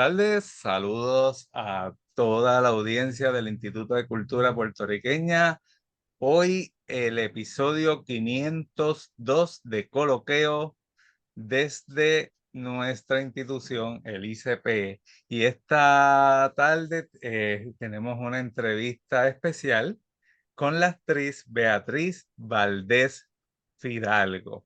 Tardes, saludos a toda la audiencia del Instituto de Cultura Puertorriqueña. Hoy el episodio 502 de Coloqueo desde nuestra institución, el ICP. Y esta tarde tenemos una entrevista especial con la actriz Beatriz Valdés Fidalgo.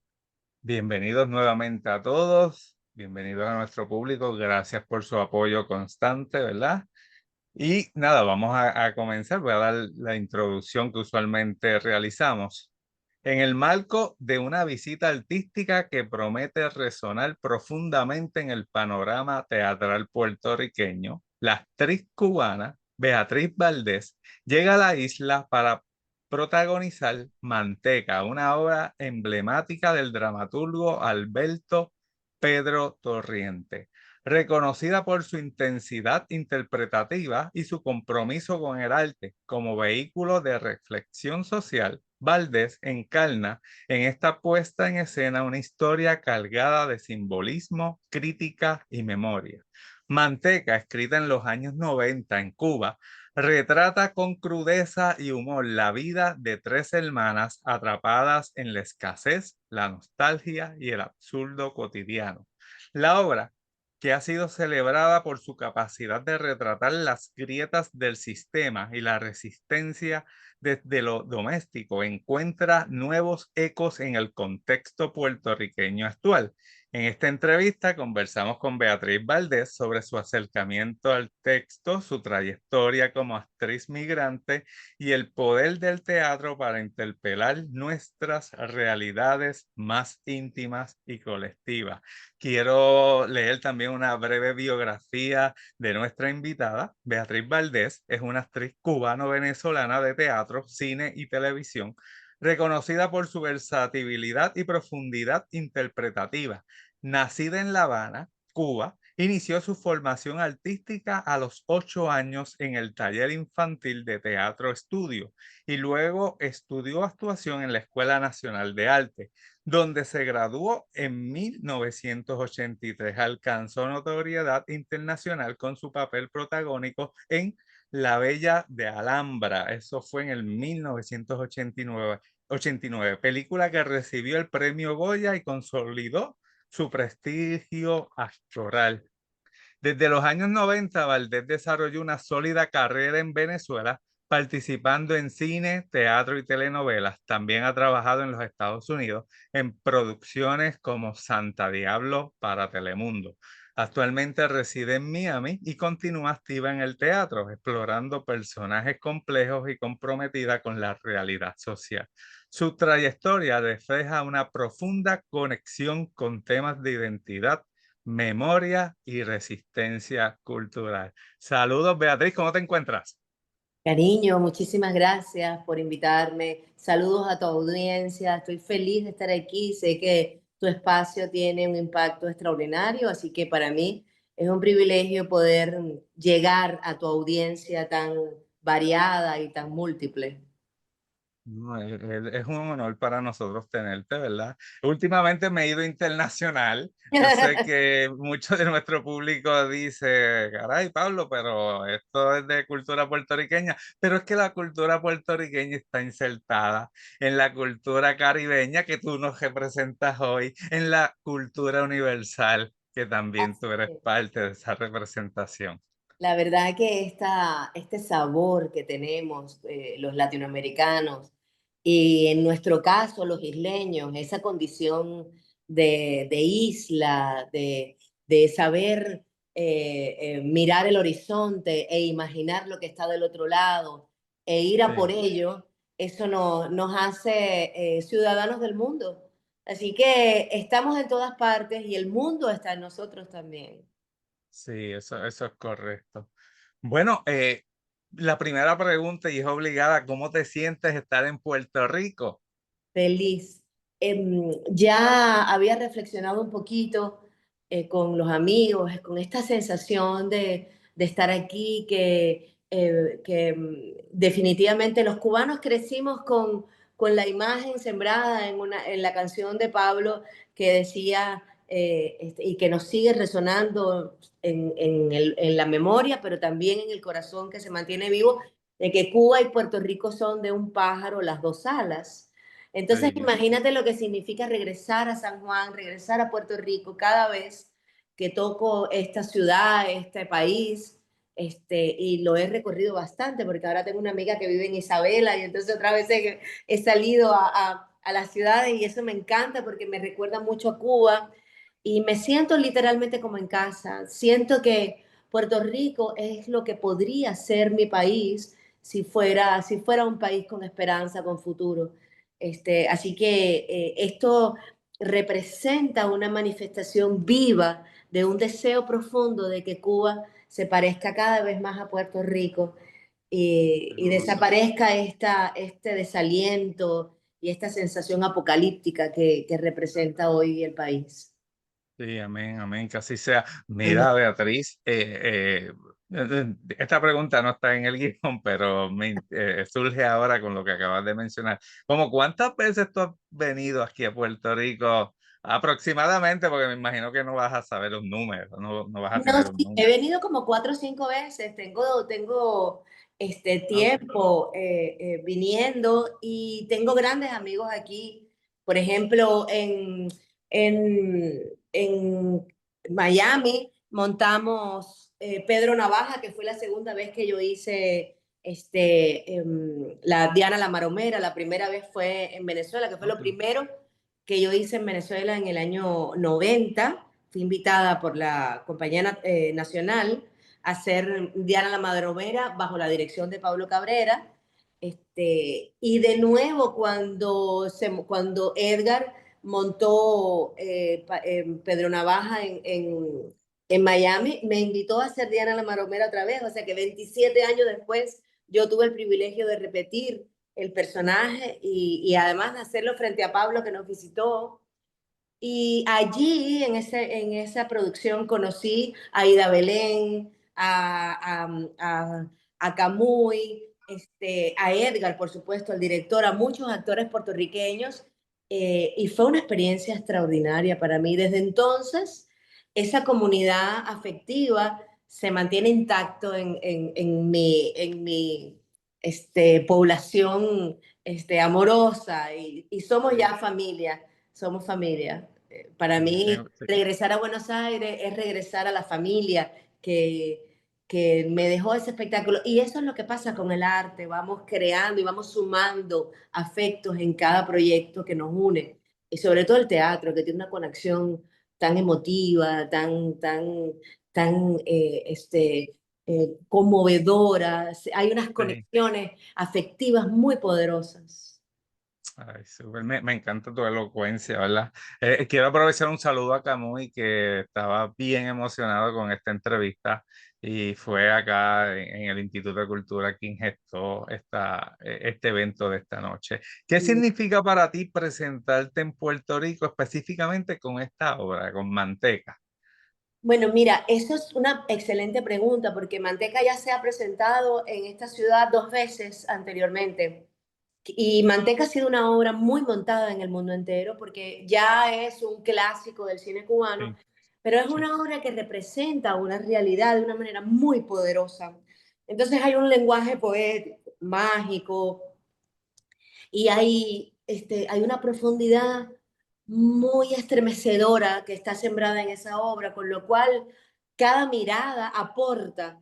Bienvenidos nuevamente a todos, bienvenidos a nuestro público, gracias por su apoyo constante, ¿verdad? Y nada, vamos a comenzar, voy a dar la introducción que usualmente realizamos. En el marco de una visita artística que promete resonar profundamente en el panorama teatral puertorriqueño, la actriz cubana Beatriz Valdés llega a la isla para protagonizar Manteca, una obra emblemática del dramaturgo Alberto Pedro Torriente. Reconocida por su intensidad interpretativa y su compromiso con el arte como vehículo de reflexión social, Valdés encarna en esta puesta en escena una historia cargada de simbolismo, crítica y memoria. Manteca, escrita en los años 90 en Cuba, retrata con crudeza y humor la vida de tres hermanas atrapadas en la escasez, la nostalgia y el absurdo cotidiano. La obra, que ha sido celebrada por su capacidad de retratar las grietas del sistema y la resistencia desde lo doméstico, encuentra nuevos ecos en el contexto puertorriqueño actual. En esta entrevista conversamos con Beatriz Valdés sobre su acercamiento al texto, su trayectoria como actriz migrante y el poder del teatro para interpelar nuestras realidades más íntimas y colectivas. Quiero leer también una breve biografía de nuestra invitada. Beatriz Valdés es una actriz cubano-venezolana de teatro, cine y televisión, reconocida por su versatilidad y profundidad interpretativa. Nacida en La Habana, Cuba, inició su formación artística a los 8 años en el taller infantil de Teatro Estudio y luego estudió actuación en la Escuela Nacional de Arte, donde se graduó en 1983. Alcanzó notoriedad internacional con su papel protagónico en La Bella de Alhambra. Eso fue en el 1989, película que recibió el premio Goya y consolidó su prestigio actoral. Desde los años 90, Valdés desarrolló una sólida carrera en Venezuela, participando en cine, teatro y telenovelas. También ha trabajado en los Estados Unidos en producciones como Santa Diablo para Telemundo. Actualmente reside en Miami y continúa activa en el teatro, explorando personajes complejos y comprometida con la realidad social. Su trayectoria refleja una profunda conexión con temas de identidad, memoria y resistencia cultural. Saludos, Beatriz, ¿cómo te encuentras? Cariño, muchísimas gracias por invitarme. Saludos a tu audiencia. Estoy feliz de estar aquí. Sé que tu espacio tiene un impacto extraordinario, así que para mí es un privilegio poder llegar a tu audiencia tan variada y tan múltiple. No, es un honor para nosotros tenerte, ¿verdad? Últimamente me he ido internacional. Yo sé que mucho de nuestro público dice, caray, Pablo, pero esto es de cultura puertorriqueña. Pero es que la cultura puertorriqueña está insertada en la cultura caribeña que tú nos representas hoy, en la cultura universal, que también tú eres parte de esa representación. La verdad que este sabor que tenemos los latinoamericanos y en nuestro caso los isleños, esa condición de isla, de saber mirar el horizonte e imaginar lo que está del otro lado e ir a por Sí. ello, eso nos hace ciudadanos del mundo. Así que estamos en todas partes y el mundo está en nosotros también. Sí, eso es correcto. Bueno, la primera pregunta y es obligada, ¿cómo te sientes estar en Puerto Rico? Feliz. Ya había reflexionado un poquito con los amigos, con esta sensación de estar aquí, que definitivamente los cubanos crecimos con la imagen sembrada en la canción de Pablo que decía, y que nos sigue resonando en la memoria, pero también en el corazón que se mantiene vivo, de que Cuba y Puerto Rico son de un pájaro las dos alas. Entonces, Sí, imagínate lo que significa regresar a San Juan, regresar a Puerto Rico cada vez que toco esta ciudad, este país, y lo he recorrido bastante, porque ahora tengo una amiga que vive en Isabela y entonces otra vez he salido a las ciudades y eso me encanta porque me recuerda mucho a Cuba y me siento literalmente como en casa. Siento que Puerto Rico es lo que podría ser mi país si fuera un país con esperanza, con futuro. Así que esto representa una manifestación viva de un deseo profundo de que Cuba se parezca cada vez más a Puerto Rico y seguro. desaparezca este desaliento y esta sensación apocalíptica que representa hoy el país. Sí, amén, amén, que así sea. Mira, Beatriz, esta pregunta no está en el guión, pero surge ahora con lo que acabas de mencionar. ¿Cómo cuántas veces tú has venido aquí a Puerto Rico aproximadamente? Porque me imagino que no vas a saber un número, no vas a No, tener un sí, he número. venido como 4 o 5 veces, tengo Ah, tiempo viniendo y tengo grandes amigos aquí. Por ejemplo, en Miami montamos Pedro Navaja, que fue la segunda vez que yo hice la Diana la Maromera. La primera vez fue en Venezuela, que fue lo ok. primero que yo hice en Venezuela en el año 90. Fui invitada por la Compañía Nacional a hacer Diana la Madromera bajo la dirección de Pablo Cabrera. Y de nuevo, cuando Edgar montó Pedro Navaja en Miami, me invitó a hacer Diana la Maromera otra vez. O sea que 27 años después yo tuve el privilegio de repetir el personaje y además de hacerlo frente a Pablo que nos visitó. Y allí, en esa producción, conocí a Ida Belén, a Camuy, a Edgar, por supuesto, el director, a muchos actores puertorriqueños, y fue una experiencia extraordinaria para mí. Desde entonces, esa comunidad afectiva se mantiene intacto en mi población amorosa y somos Sí, ya familia, somos familia. Para sí, mí, sí. regresar a Buenos Aires es regresar a la familia que me dejó ese espectáculo. Y eso es lo que pasa con el arte. Vamos creando y vamos sumando afectos en cada proyecto que nos une. Y sobre todo el teatro, que tiene una conexión tan emotiva, tan conmovedoras. Hay unas Sí. conexiones afectivas muy poderosas. Ay, súper, me encanta tu elocuencia, ¿verdad? Quiero aprovechar un saludo a Camuy, que estaba bien emocionado con esta entrevista y fue acá en el Instituto de Cultura quien gestó este evento de esta noche. ¿Qué significa para ti presentarte en Puerto Rico específicamente con esta obra, con Manteca? Bueno, mira, eso es una excelente pregunta porque Manteca ya se ha presentado en esta ciudad 2 veces anteriormente. Y Manteca ha sido una obra muy montada en el mundo entero porque ya es un clásico del cine cubano, Sí, pero es sí, una obra que representa una realidad de una manera muy poderosa. Entonces hay un lenguaje poético, mágico, y hay una profundidad muy estremecedora que está sembrada en esa obra, con lo cual cada mirada aporta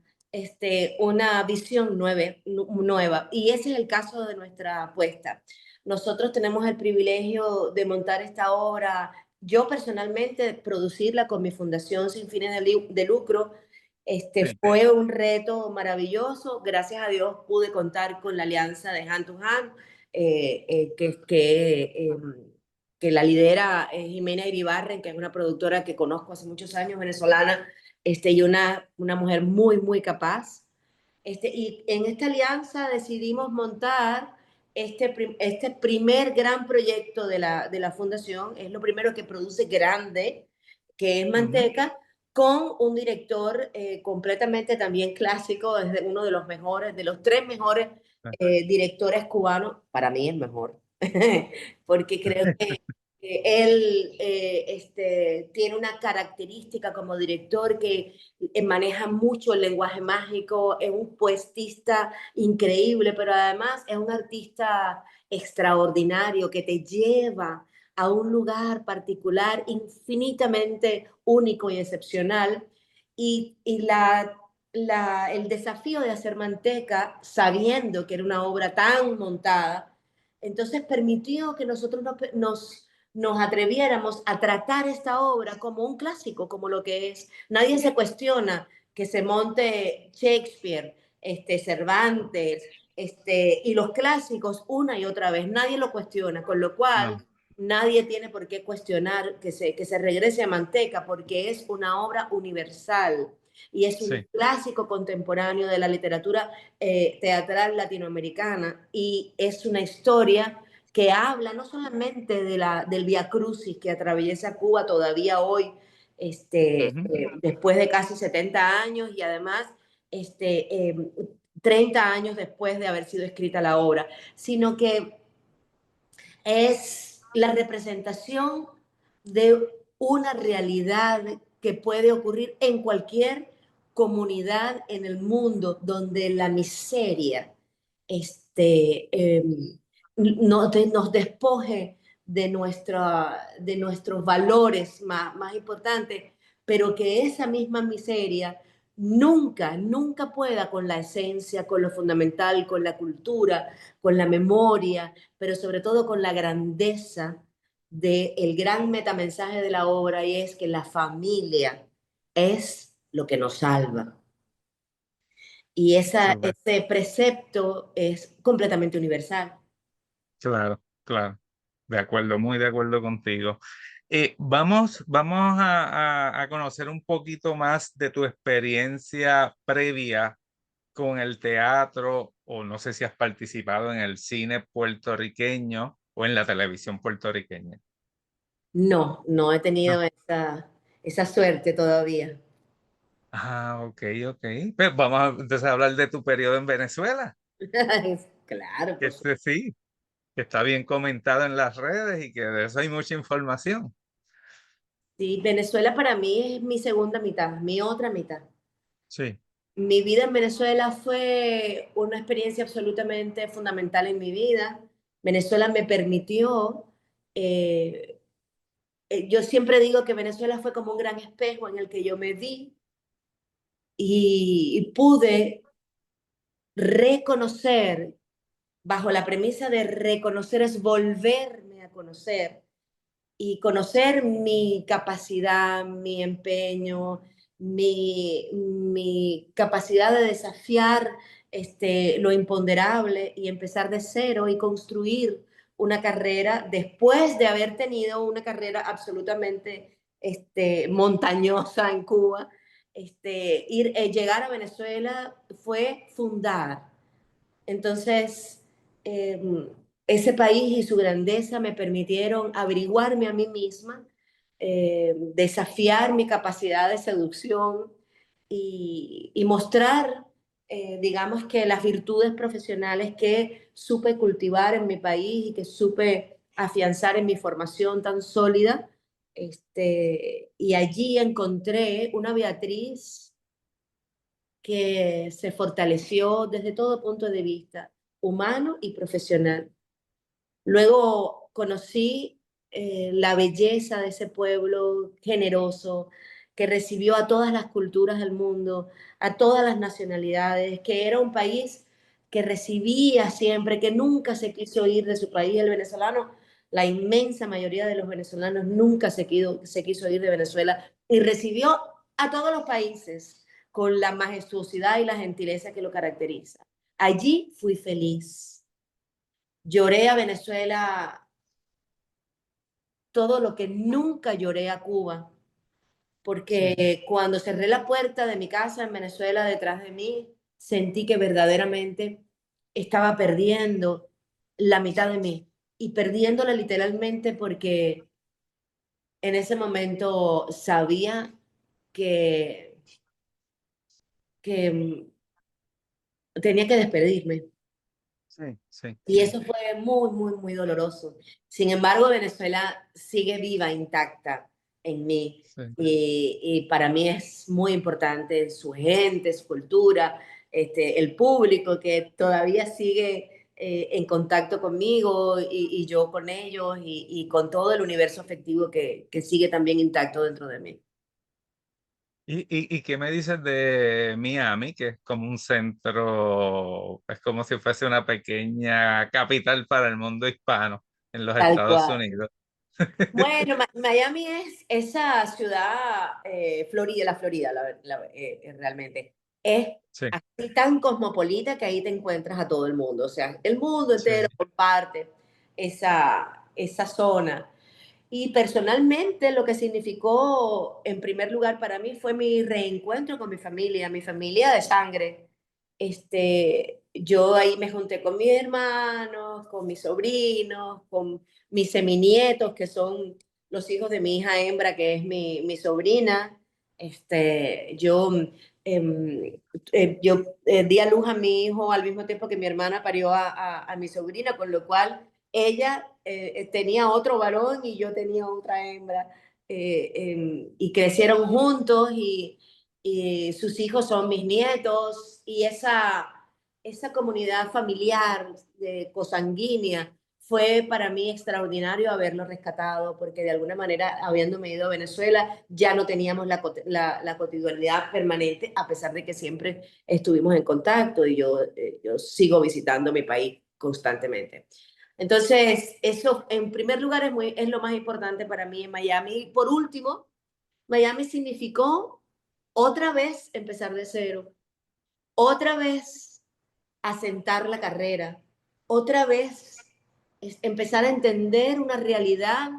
una visión nueva. Y ese es el caso de nuestra apuesta. Nosotros tenemos el privilegio de montar esta obra, yo personalmente producirla con mi fundación sin fines de lucro. sí, Fue un reto maravilloso. Gracias a Dios pude contar con la alianza de Hand to Hand, eh, eh, que, que, eh, que la lidera Jimena Iribarren, que es una productora que conozco hace muchos años, venezolana, y una mujer muy, muy capaz. Y en esta alianza decidimos montar este primer gran proyecto de la fundación. Es lo primero que produce grande, que es ujú, Manteca, con un director completamente también clásico, es uno de los mejores, de los 3 mejores directores cubanos, para mí es mejor, porque creo que Él tiene una característica como director que maneja mucho el lenguaje mágico, es un poetista increíble, pero además es un artista extraordinario que te lleva a un lugar particular infinitamente único y excepcional. El desafío de hacer Manteca, sabiendo que era una obra tan montada, entonces permitió que nosotros nos atreviéramos a tratar esta obra como un clásico, como lo que es. Nadie se cuestiona que se monte Shakespeare, Cervantes, y los clásicos una y otra vez. Nadie lo cuestiona, con lo cual No, nadie tiene por qué cuestionar que se regrese a Manteca, porque es una obra universal y es un sí. clásico contemporáneo de la literatura teatral latinoamericana, y es una historia que habla no solamente del Vía Crucis que atraviesa Cuba todavía hoy, Ujú, después de casi 70 años, y además este, eh, 30 años después de haber sido escrita la obra, sino que es la representación de una realidad que puede ocurrir en cualquier comunidad en el mundo donde la miseria nos despoje de nuestros valores más importantes, pero que esa misma miseria nunca pueda con la esencia, con lo fundamental, con la cultura, con la memoria, pero sobre todo con la grandeza del gran metamensaje de la obra, y es que la familia es lo que nos salva. Y súper. ese precepto es completamente universal. Claro, claro. De acuerdo, muy de acuerdo contigo. Vamos a conocer un poquito más de tu experiencia previa con el teatro, o no sé si has participado en el cine puertorriqueño o en la televisión puertorriqueña. No he No. tenido esa suerte todavía. Ah, ok, ok. Pues entonces a hablar de tu periodo en Venezuela, Claro, que por este supuesto. sí, que está bien comentado en las redes y que de eso hay mucha información. Sí, Venezuela para mí es mi segunda mitad, mi otra mitad. Sí. Mi vida en Venezuela fue una experiencia absolutamente fundamental en mi vida. Venezuela me permitió, eh, yo siempre digo que Venezuela fue como un gran espejo en el que yo me vi y pude reconocer, bajo la premisa de reconocer es volverme a conocer, y conocer mi capacidad, mi empeño, mi capacidad de desafiar lo imponderable y empezar de cero y construir una carrera después de haber tenido una carrera absolutamente montañosa en Cuba. Llegar a Venezuela fue fundar. Entonces, eh, ese país y su grandeza me permitieron averiguarme a mí misma, desafiar mi capacidad de seducción y mostrar, digamos que las virtudes profesionales que supe cultivar en mi país y que supe afianzar en mi formación tan sólida. Y allí encontré una Beatriz que se fortaleció desde todo punto de vista, humano y profesional. Luego conocí la belleza de ese pueblo generoso que recibió a todas las culturas del mundo, a todas las nacionalidades, que era un país que recibía siempre, que nunca se quiso ir de su país. El venezolano, la inmensa mayoría de los venezolanos nunca se quiso ir de Venezuela, y recibió a todos los países con la majestuosidad y la gentileza que lo caracteriza. Allí fui feliz. Lloré a Venezuela todo lo que nunca lloré a Cuba, Sí. porque cuando cerré la puerta de mi casa en Venezuela detrás de mí, sentí que verdaderamente estaba perdiendo la mitad de mí, y perdiéndola literalmente, porque en ese momento sabía que, que tenía que despedirme. sí, sí, Y sí, eso fue muy, muy, muy doloroso. Sin embargo, Venezuela sigue viva, intacta en mí. sí. Y para mí es muy importante su gente, su cultura, el público que todavía sigue en contacto conmigo y yo con ellos y con todo el universo afectivo que sigue también intacto dentro de mí. ¿Y qué me dices de Miami, que es como un centro, es como si fuese una pequeña capital para el mundo hispano en los Tal Estados cual. Unidos? Bueno, Miami es esa ciudad, Florida, la Florida, realmente. Es Sí, así tan cosmopolita que ahí te encuentras a todo el mundo. O sea, el mundo sí. entero comparte esa zona. Y personalmente lo que significó en primer lugar para mí fue mi reencuentro con mi familia de sangre. Yo ahí me junté con mis hermanos, con mis sobrinos, con mis seminietos, que son los hijos de mi hija hembra, que es mi sobrina. Yo, di a luz a mi hijo al mismo tiempo que mi hermana parió a mi sobrina, con lo cual ella tenía otro varón y yo tenía otra hembra, y crecieron juntos y sus hijos son mis nietos y esa comunidad familiar cosanguínea fue para mí extraordinario haberlo rescatado porque de alguna manera, habiéndome ido a Venezuela, ya no teníamos la cotidianidad permanente, a pesar de que siempre estuvimos en contacto y yo sigo visitando mi país constantemente. Entonces, eso en primer lugar es lo más importante para mí en Miami. Y por último, Miami significó otra vez empezar de cero, otra vez asentar la carrera, otra vez empezar a entender una realidad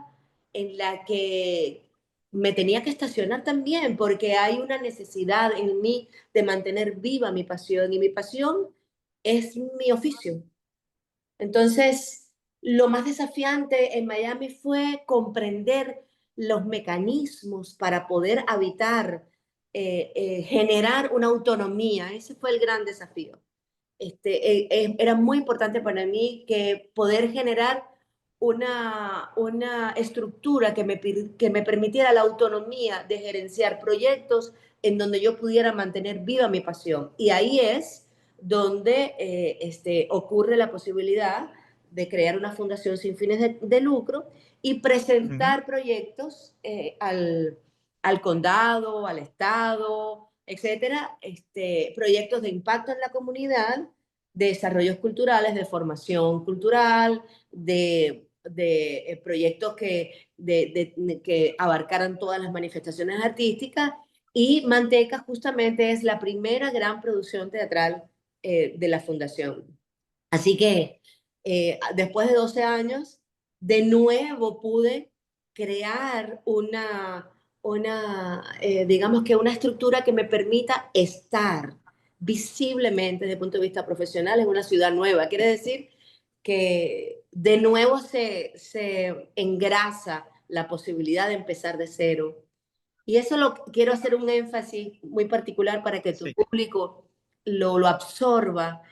en la que me tenía que estacionar también, porque hay una necesidad en mí de mantener viva mi pasión y mi pasión es mi oficio. Entonces, lo más desafiante en Miami fue comprender los mecanismos para poder habitar, generar una autonomía. Ese fue el gran desafío. Era muy importante para mí que poder generar una estructura que me permitiera la autonomía de gerenciar proyectos en donde yo pudiera mantener viva mi pasión. Y ahí es donde ocurre la posibilidad de crear una fundación sin fines de lucro y Ujú, presentar proyectos al condado, al estado, etcétera, proyectos de impacto en la comunidad, de desarrollos culturales, de formación cultural, de proyectos que abarcaran todas las manifestaciones artísticas. Y Manteca justamente es la primera gran producción teatral de la fundación. Así que después de 12 años, de nuevo pude crear digamos que una estructura que me permita estar visiblemente desde el punto de vista profesional en una ciudad nueva. Quiere decir que de nuevo se engrasa la posibilidad de empezar de cero. Y eso lo quiero hacer un énfasis muy particular para que tu sí. público lo absorba,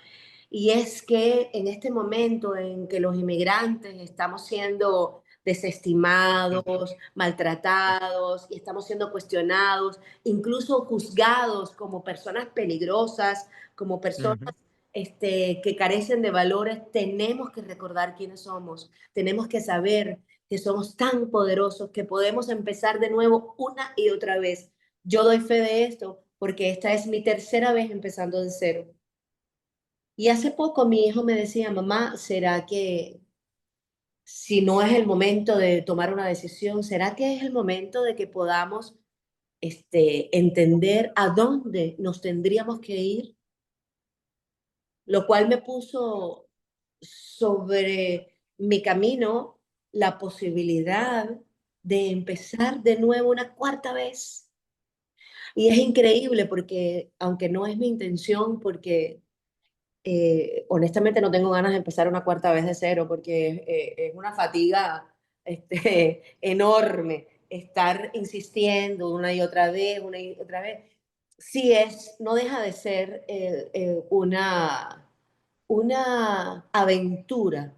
y es que en este momento en que los inmigrantes estamos siendo Ujú, desestimados, sí, maltratados y estamos siendo cuestionados, incluso juzgados como personas peligrosas, como personas ujú, que carecen de valores, tenemos que recordar quiénes somos, tenemos que saber que somos tan poderosos que podemos empezar de nuevo una y otra vez. Yo doy fe de esto porque esta es mi tercera vez empezando de cero. Y hace poco mi hijo me decía, mamá, ¿será que si no es el momento de tomar una decisión, será que es el momento de que podamos entender a dónde nos tendríamos que ir? Lo cual me puso sobre mi camino la posibilidad de empezar de nuevo una cuarta vez. Y es increíble porque, aunque no es mi intención, porque honestamente no tengo ganas de empezar una cuarta vez de cero porque es una fatiga enorme estar insistiendo una y otra vez. Sí es, no deja de ser una aventura,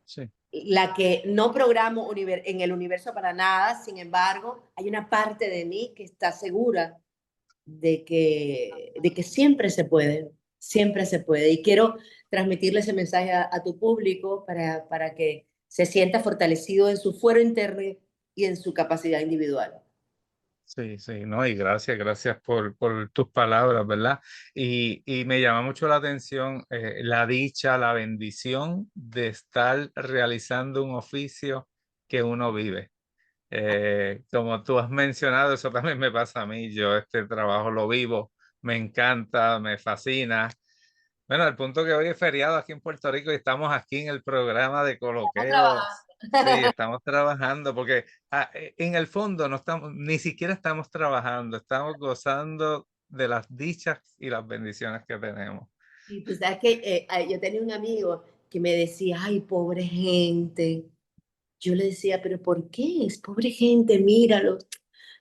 Sí, la que no programo en el universo para nada. Sin embargo, hay una parte de mí que está segura de que siempre se puede. Y quiero transmitirle ese mensaje a tu público para que se sienta fortalecido en su fuero interno y en su capacidad individual. sí, sí, no, y gracias por tus palabras, ¿verdad? Y me llama mucho la atención la dicha, la bendición de estar realizando un oficio que uno vive. Como tú has mencionado, eso también me pasa a mí. Yo este trabajo lo vivo, me encanta, me fascina. Bueno, al punto que hoy es feriado aquí en Puerto Rico y estamos aquí en el programa de Estamos Coloqueo. Sí, trabajando. estamos trabajando porque en el fondo no estamos, ni siquiera estamos trabajando, estamos gozando de las dichas y las bendiciones que tenemos. Y tú sabes que yo tenía un amigo que me decía, ay, pobre gente. Yo le decía, pero ¿por qué? Es pobre gente, míralos,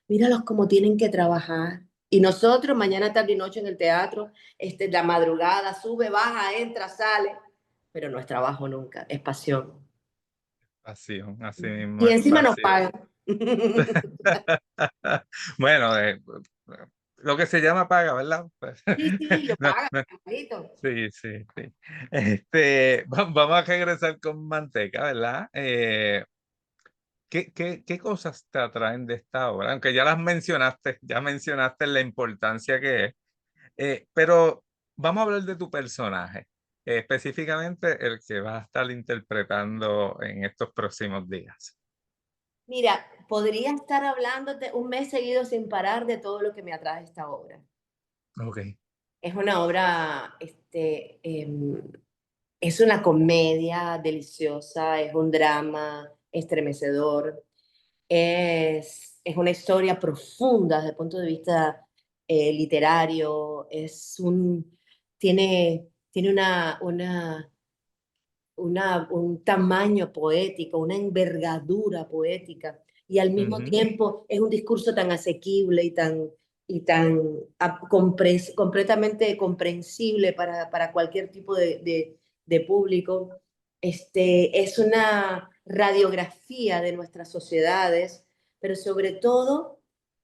míralos cómo tienen que trabajar. Y nosotros mañana, tarde y noche en el teatro, la madrugada, sube, baja, entra, sale, pero no es trabajo nunca, es pasión. Pasión, así mismo Y es encima nos pasión. pagan. Bueno, lo que se llama paga, ¿verdad? Pues, Sí, sí, lo no, pagan, no, igualito. sí, sí, sí. Vamos a regresar con Manteca, ¿verdad? ¿Qué cosas te atraen de esta obra? Aunque ya mencionaste la importancia que es, pero vamos a hablar de tu personaje, específicamente el que vas a estar interpretando en estos próximos días. Mira, podría estar hablándote un mes seguido sin parar de todo lo que me atrae esta obra. Ok. Es una obra, es una comedia deliciosa, es un drama estremecedor, es una historia profunda desde el punto de vista literario, tiene un tamaño poético, una envergadura poética, y al mismo Ujú. tiempo es un discurso tan asequible y tan completamente comprensible para cualquier tipo de público. Es una radiografía de nuestras sociedades, pero sobre todo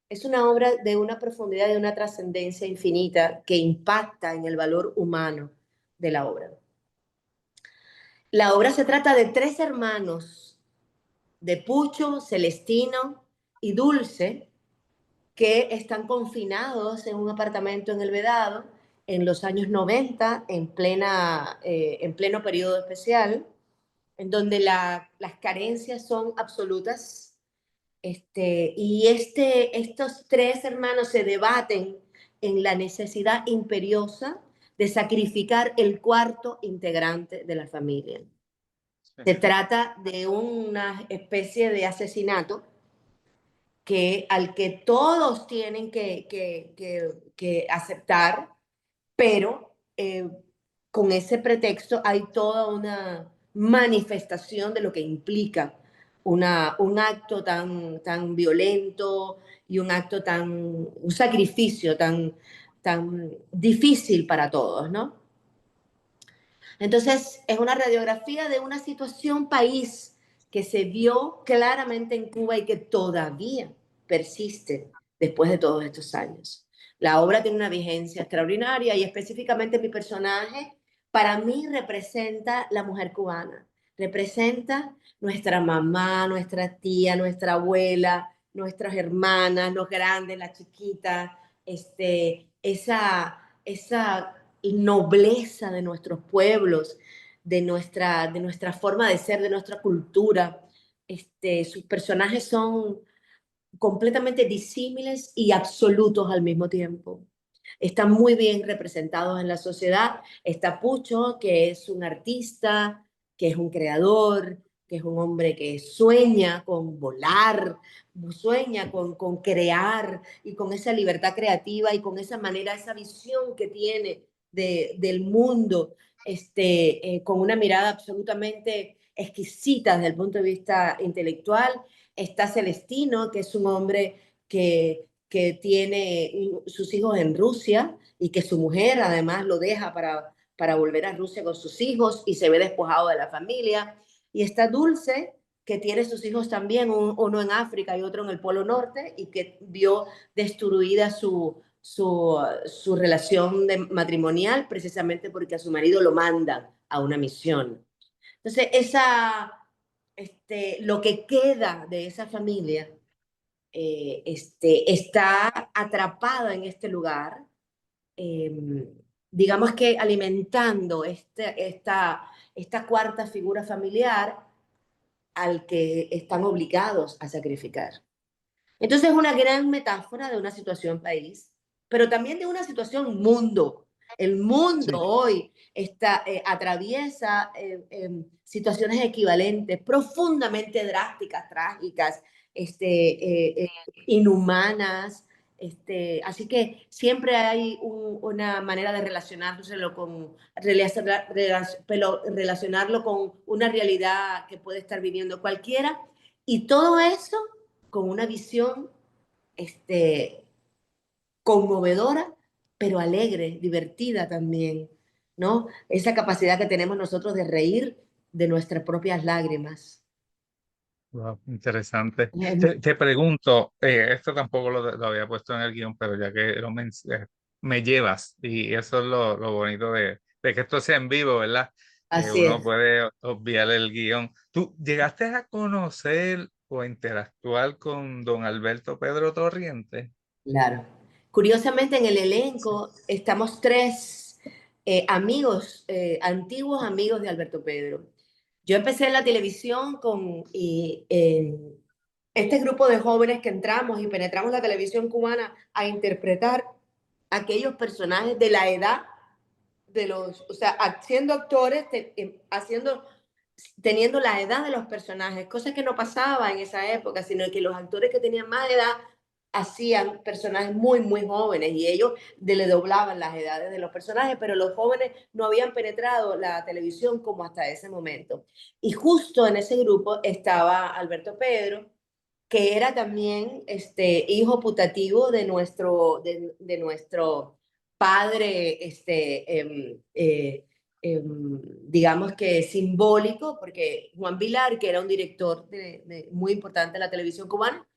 es una obra de una profundidad, de una trascendencia infinita que impacta en el valor humano de la obra. La obra se trata de tres hermanos, de Pucho, Celestino y Dulce, que están confinados en un apartamento en El Vedado en los años 90, en pleno periodo especial, en donde las carencias son absolutas. Estos tres hermanos se debaten en la necesidad imperiosa de sacrificar el cuarto integrante de la familia. Sí. Se trata de una especie de asesinato al que todos tienen que aceptar, pero con ese pretexto hay toda una manifestación de lo que implica un acto tan violento y un sacrificio tan difícil para todos, ¿no? Entonces, es una radiografía de una situación país que se vio claramente en Cuba y que todavía persiste después de todos estos años. La obra tiene una vigencia extraordinaria y específicamente mi personaje para mí representa la mujer cubana, representa nuestra mamá, nuestra tía, nuestra abuela, nuestras hermanas, los grandes, las chiquitas, esa nobleza de nuestros pueblos, de nuestra forma de ser, de nuestra cultura. Sus personajes son completamente disímiles y absolutos al mismo tiempo. Están muy bien representados en la sociedad. Está Pucho, que es un artista, que es un creador, que es un hombre que sueña con volar, sueña con crear y con esa libertad creativa y con esa manera, esa visión que tiene del mundo, con una mirada absolutamente exquisita desde el punto de vista intelectual. Está Celestino, que es un hombre que tiene sus hijos en Rusia y que su mujer además lo deja para volver a Rusia con sus hijos y se ve despojado de la familia. Y está Dulce, que tiene sus hijos también, uno en África y otro en el Polo Norte, y que vio destruida su relación matrimonial precisamente porque a su marido lo mandan a una misión. Entonces, lo que queda de esa familia está atrapada en este lugar, eh, digamos que alimentando esta cuarta figura familiar al que están obligados a sacrificar. Entonces es una gran metáfora de una situación país, pero también de una situación mundo. El mundo Sí, hoy atraviesa situaciones equivalentes, profundamente drásticas, trágicas, inhumanas. Así que siempre hay una manera de relacionarlo con una realidad que puede estar viviendo cualquiera. Y todo eso con una visión este, conmovedora, pero alegre, divertida también, ¿no? Esa capacidad que tenemos nosotros de reír de nuestras propias lágrimas. wow, interesante. Eh, Te pregunto, esto tampoco lo había puesto en el guión, pero ya que me llevas, y eso es lo bonito de que esto sea en vivo, ¿verdad? Que Así uno es, puede obviar el guión. ¿Tú llegaste a conocer o a interactuar con don Alberto Pedro Torriente? claro. Curiosamente, en el Sí. elenco estamos tres amigos, antiguos amigos de Alberto Pedro. Yo empecé en la televisión este grupo de jóvenes que entramos y penetramos la televisión cubana a interpretar aquellos personajes de la edad o sea, siendo actores, teniendo la edad de los personajes, cosa que no pasaba en esa época, sino que los actores que tenían más edad hacían personajes muy, muy jóvenes y ellos le doblaban las edades de los personajes, pero los jóvenes no habían penetrado la televisión como hasta ese momento. Y justo en ese grupo estaba Alberto Pedro, que era también hijo putativo de nuestro padre, digamos que simbólico, porque Juan Vilar, que era un director muy importante de la televisión cubana,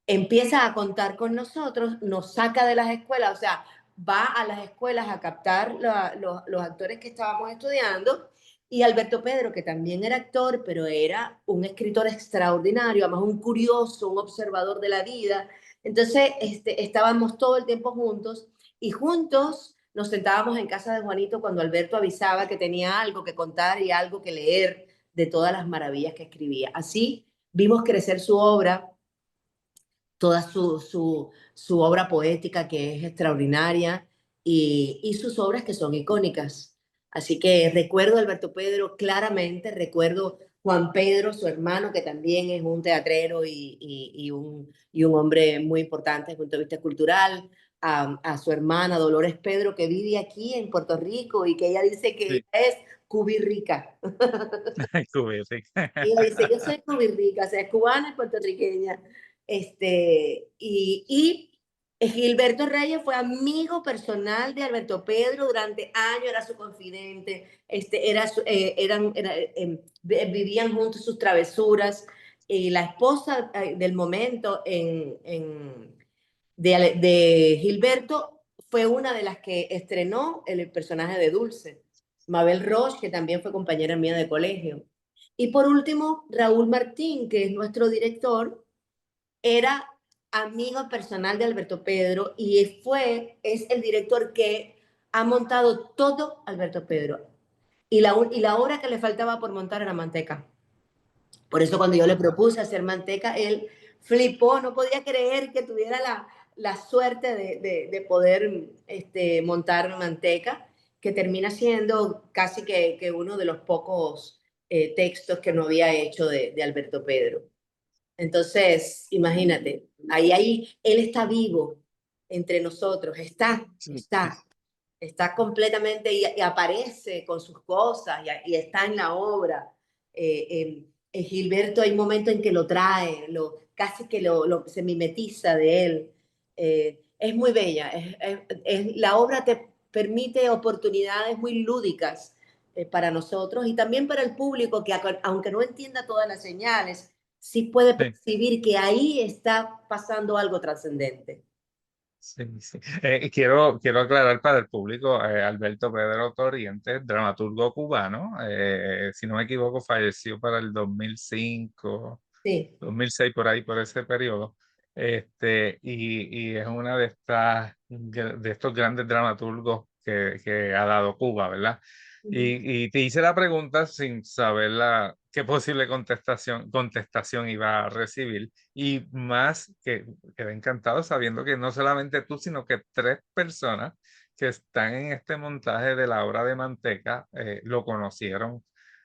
empieza a contar con nosotros, nos saca de las escuelas, o sea, va a las escuelas a captar los actores que estábamos estudiando, y Alberto Pedro, que también era actor, pero era un escritor extraordinario, además un curioso, un observador de la vida. Entonces, estábamos todo el tiempo juntos y juntos nos sentábamos en casa de Juanito cuando Alberto avisaba que tenía algo que contar y algo que leer de todas las maravillas que escribía. Así vimos crecer su obra, toda su obra poética que es extraordinaria y sus obras que son icónicas. Así que recuerdo a Alberto Pedro claramente, recuerdo Juan Pedro, su hermano, que también es un teatrero y un hombre muy importante desde el punto de vista cultural, a su hermana Dolores Pedro, que vive aquí en Puerto Rico y que ella dice que Sí, ella es cubirrica. cubierto. Y ella dice, yo soy cubirrica, o sea, es cubana y puertorriqueña. Gilberto Reyes fue amigo personal de Alberto Pedro durante años, era su confidente, vivían juntos sus travesuras. Y la esposa del momento de Gilberto fue una de las que estrenó el personaje de Dulce, Mabel Roche, que también fue compañera mía de colegio. Y por último, Raúl Martín, que es nuestro director, era amigo personal de Alberto Pedro y es el director que ha montado todo Alberto Pedro. Y la obra que le faltaba por montar era Manteca. Por eso cuando yo le Wow. propuse hacer Manteca, él flipó, no podía creer que tuviera la suerte de poder montar Manteca, que termina siendo casi que uno de los pocos textos que no había hecho de Alberto Pedro. Entonces, imagínate, él está vivo entre nosotros, Sí, está completamente y aparece con sus cosas y está en la obra. Gilberto hay momentos en que lo trae, casi que se mimetiza de él. Es muy bella, la obra permite oportunidades muy lúdicas para nosotros y también para el público que, aunque no entienda todas las señales, sí puede Sí. percibir que ahí está pasando algo trascendente. Sí, sí. Quiero aclarar para el público, Alberto Pedro Torrientes, dramaturgo cubano, si no me equivoco, falleció para el 2005, Sí, 2006, por ahí, por ese periodo. Y es una de estos grandes dramaturgos que ha dado Cuba, ¿verdad? Y te hice la pregunta sin saber qué posible contestación iba a recibir. Y más que quedé encantado sabiendo que no solamente tú, sino que tres personas que están en este montaje de la obra de Manteca lo conocieron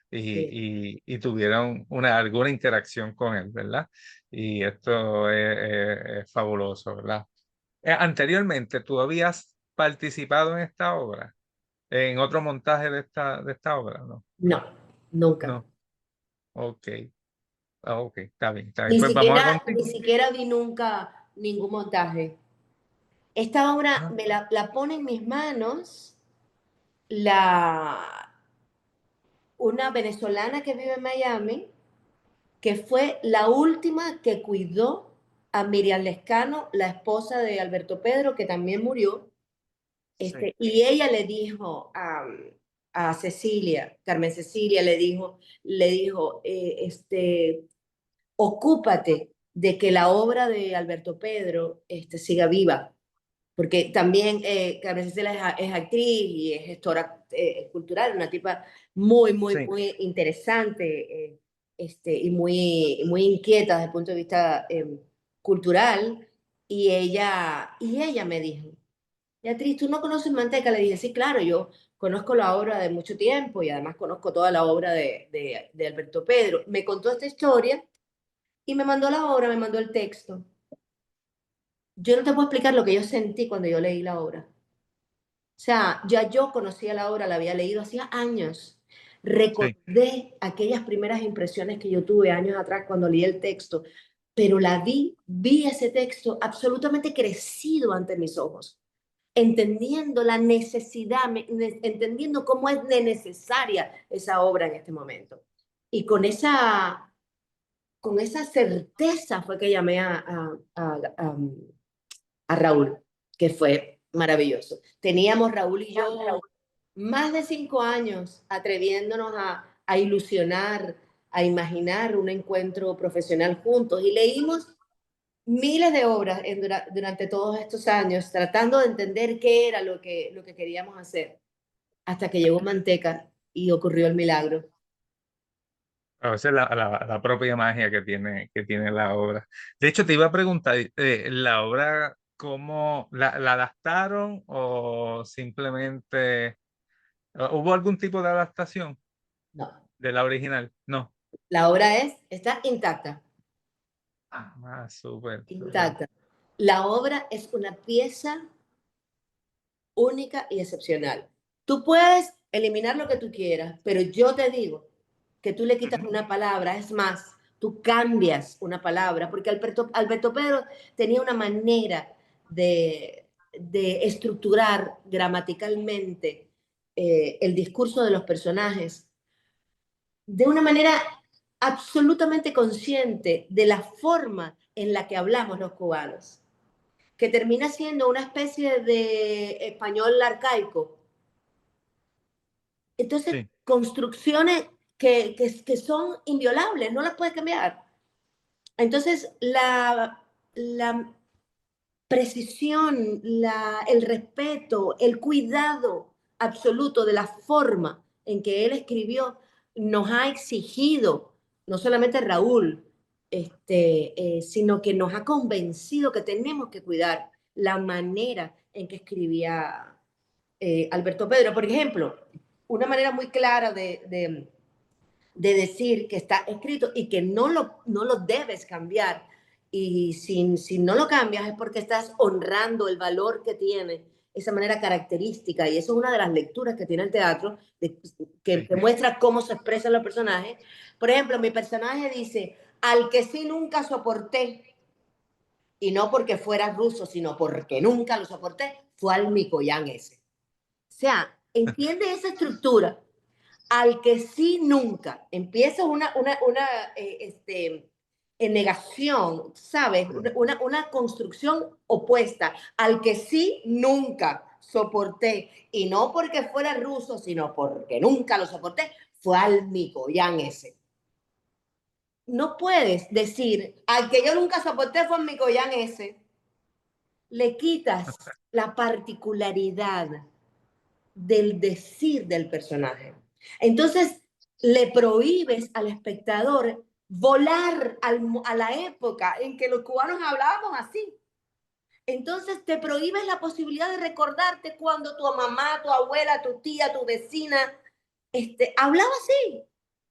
sí. y tuvieron alguna interacción con él, ¿verdad? Y esto es fabuloso, ¿verdad? Anteriormente, ¿tú habías participado en esta obra? ¿En otro montaje de esta obra? No, No, nunca. no. Ok. Ok, está bien, está bien. Pues vamos a Ni continuar. siquiera vi nunca ningún montaje. Esta obra Ah, la pone en mis manos la, una venezolana que vive en Miami, que fue la última que cuidó a Miriam Lescano, la esposa de Alberto Pedro, que también murió. sí, Y ella le dijo a Cecilia, Carmen Cecilia, le dijo ocúpate de que la obra de Alberto Pedro siga viva, porque también Carmen Cecilia es actriz y es gestora cultural, una tipa muy, muy, sí. muy interesante y muy inquieta desde el punto de vista cultural. Y ella me dijo, Beatriz, ¿tú no conoces Manteca? Le dije, sí, claro, yo conozco la obra de mucho tiempo y además conozco toda la obra de Alberto Pedro. Me contó esta historia y me mandó la obra, me mandó el texto. Yo no te puedo explicar lo que yo sentí cuando yo leí la obra. O sea, ya yo conocía la obra, la había leído hacía años. Sí. Recordé aquellas primeras impresiones que yo tuve años atrás cuando leí el texto, pero vi ese texto absolutamente crecido ante mis ojos, entendiendo la necesidad, entendiendo cómo es de necesaria esa obra en este momento. Y con esa certeza fue que llamé a Raúl, que fue maravilloso. Teníamos Raúl y yo más de 5 años atreviéndonos a ilusionar, a imaginar un encuentro profesional juntos y leímos miles de obras durante todos estos años tratando de entender qué era lo que queríamos hacer hasta que llegó Manteca y ocurrió el milagro. A veces la propia magia que tiene la obra. De hecho, te iba a preguntar, ¿la obra cómo la adaptaron o simplemente hubo algún tipo de adaptación No, de la original? No. la obra está intacta, Súper, súper. intacta. La obra es una pieza única y excepcional. Tú puedes eliminar lo que tú quieras, pero yo te digo que tú le quitas Ujú. una palabra, es más, tú cambias una palabra, porque Alberto Pedro tenía una manera de estructurar gramaticalmente el discurso de los personajes de una manera absolutamente consciente de la forma en la que hablamos los cubanos, que termina siendo una especie de español arcaico. Entonces, Sí, construcciones que son inviolables, no las puedes cambiar. Entonces, la precisión, el respeto, el cuidado absoluto de la forma en que él escribió nos ha exigido, no solamente Raúl, sino que nos ha convencido que tenemos que cuidar la manera en que escribía Alberto Pedro. Por ejemplo, una manera muy clara de decir que está escrito y que no lo debes cambiar. Y si no lo cambias es porque estás honrando el valor que tiene esa manera característica. Y eso es una de las lecturas que tiene el teatro, sí. que muestra cómo se expresan los personajes. Por ejemplo, mi personaje dice, al que sí nunca soporté, y no porque fuera ruso, sino porque nunca lo soporté, fue al Mikoyan ese. sea, entiende esa estructura. Al que sí nunca, empieza en negación, ¿sabes? Una construcción opuesta. Al que sí nunca soporté, y no porque fuera ruso, sino porque nunca lo soporté, fue al Mikoyan ese. No puedes decir, al que yo nunca soporté fue al Mikoyan ese. Le quitas la particularidad del decir del personaje. Entonces, le prohíbes al espectador volar a la época en que los cubanos hablábamos así. Entonces, te prohíbes la posibilidad de recordarte cuando tu mamá, tu abuela, tu tía, tu vecina, hablaba así.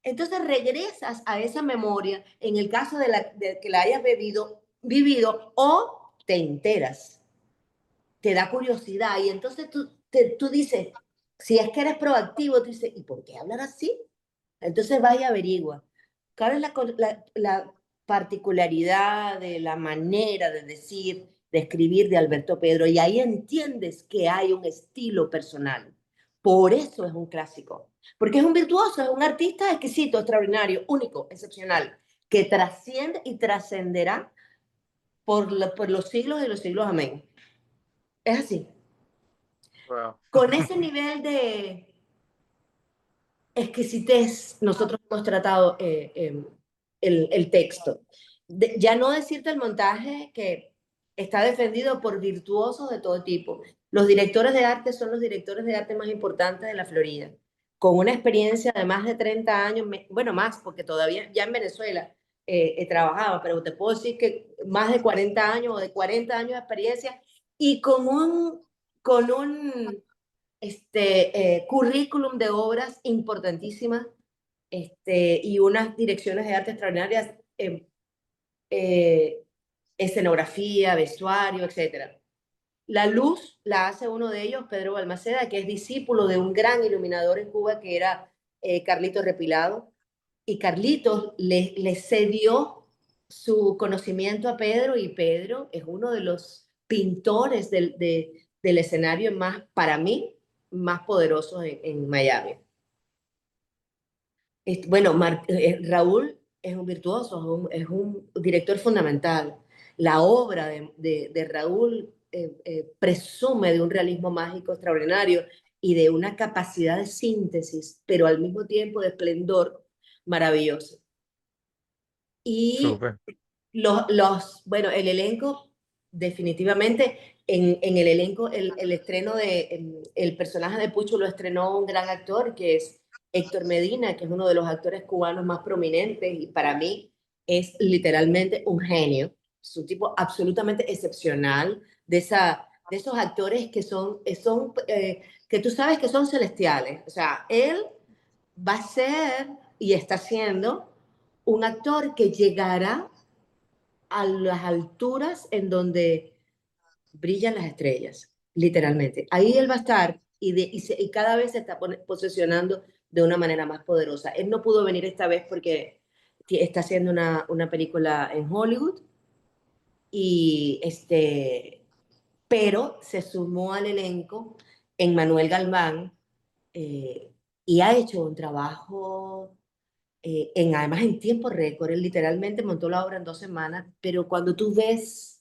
Entonces, regresas a esa memoria en el caso de que la hayas vivido o te enteras, te da curiosidad y entonces tú dices, si es que eres proactivo, tú dices, ¿y por qué hablar así? Entonces vas y averigua. ¿Cuál es la particularidad de la manera de decir, de escribir de Alberto Pedro? Y ahí entiendes que hay un estilo personal. Por eso es un clásico. Porque es un virtuoso, es un artista exquisito, extraordinario, único, excepcional, que trasciende y trascenderá por los siglos de los siglos. Amén. Es así. Wow. Con ese nivel de exquisitez, nosotros hemos tratado el texto. Ya no decirte el montaje que está defendido por virtuosos de todo tipo. Los directores de arte son los directores de arte más importantes de la Florida, con una experiencia de más de 30 años, bueno, más, porque todavía ya en Venezuela he trabajado, pero te puedo decir que más de 40 años o de 40 años de experiencia y con un currículum de obras importantísimas y unas direcciones de arte extraordinarias, eh, escenografía, vestuario, etc. La luz la hace uno de ellos, Pedro Balmaceda, que es discípulo de un gran iluminador en Cuba que era Carlitos Repilado. Y Carlitos le cedió su conocimiento a Pedro y Pedro es uno de los pintores del escenario más, para mí, más poderosos en Miami. Bueno, Raúl es un virtuoso, es un director fundamental. La obra de Raúl presume de un realismo mágico extraordinario y de una capacidad de síntesis, pero al mismo tiempo de esplendor maravilloso. Y Súper. bueno, el elenco, definitivamente, en el elenco, el estreno el personaje de Pucho lo estrenó un gran actor que es Héctor Medina, que es uno de los actores cubanos más prominentes y para mí es literalmente un genio. Es un tipo absolutamente excepcional de esos actores que tú sabes que son celestiales. O sea, él va a ser y está siendo un actor que llegará a las alturas en donde brillan las estrellas, literalmente. Ahí él va a estar y cada vez se está posesionando de una manera más poderosa. Él no pudo venir esta vez porque está haciendo una película en Hollywood y pero se sumó al elenco en Manuel Galván eh, y ha hecho un trabajo además en tiempo récord. Él literalmente montó la obra en 2 semanas, pero cuando tú ves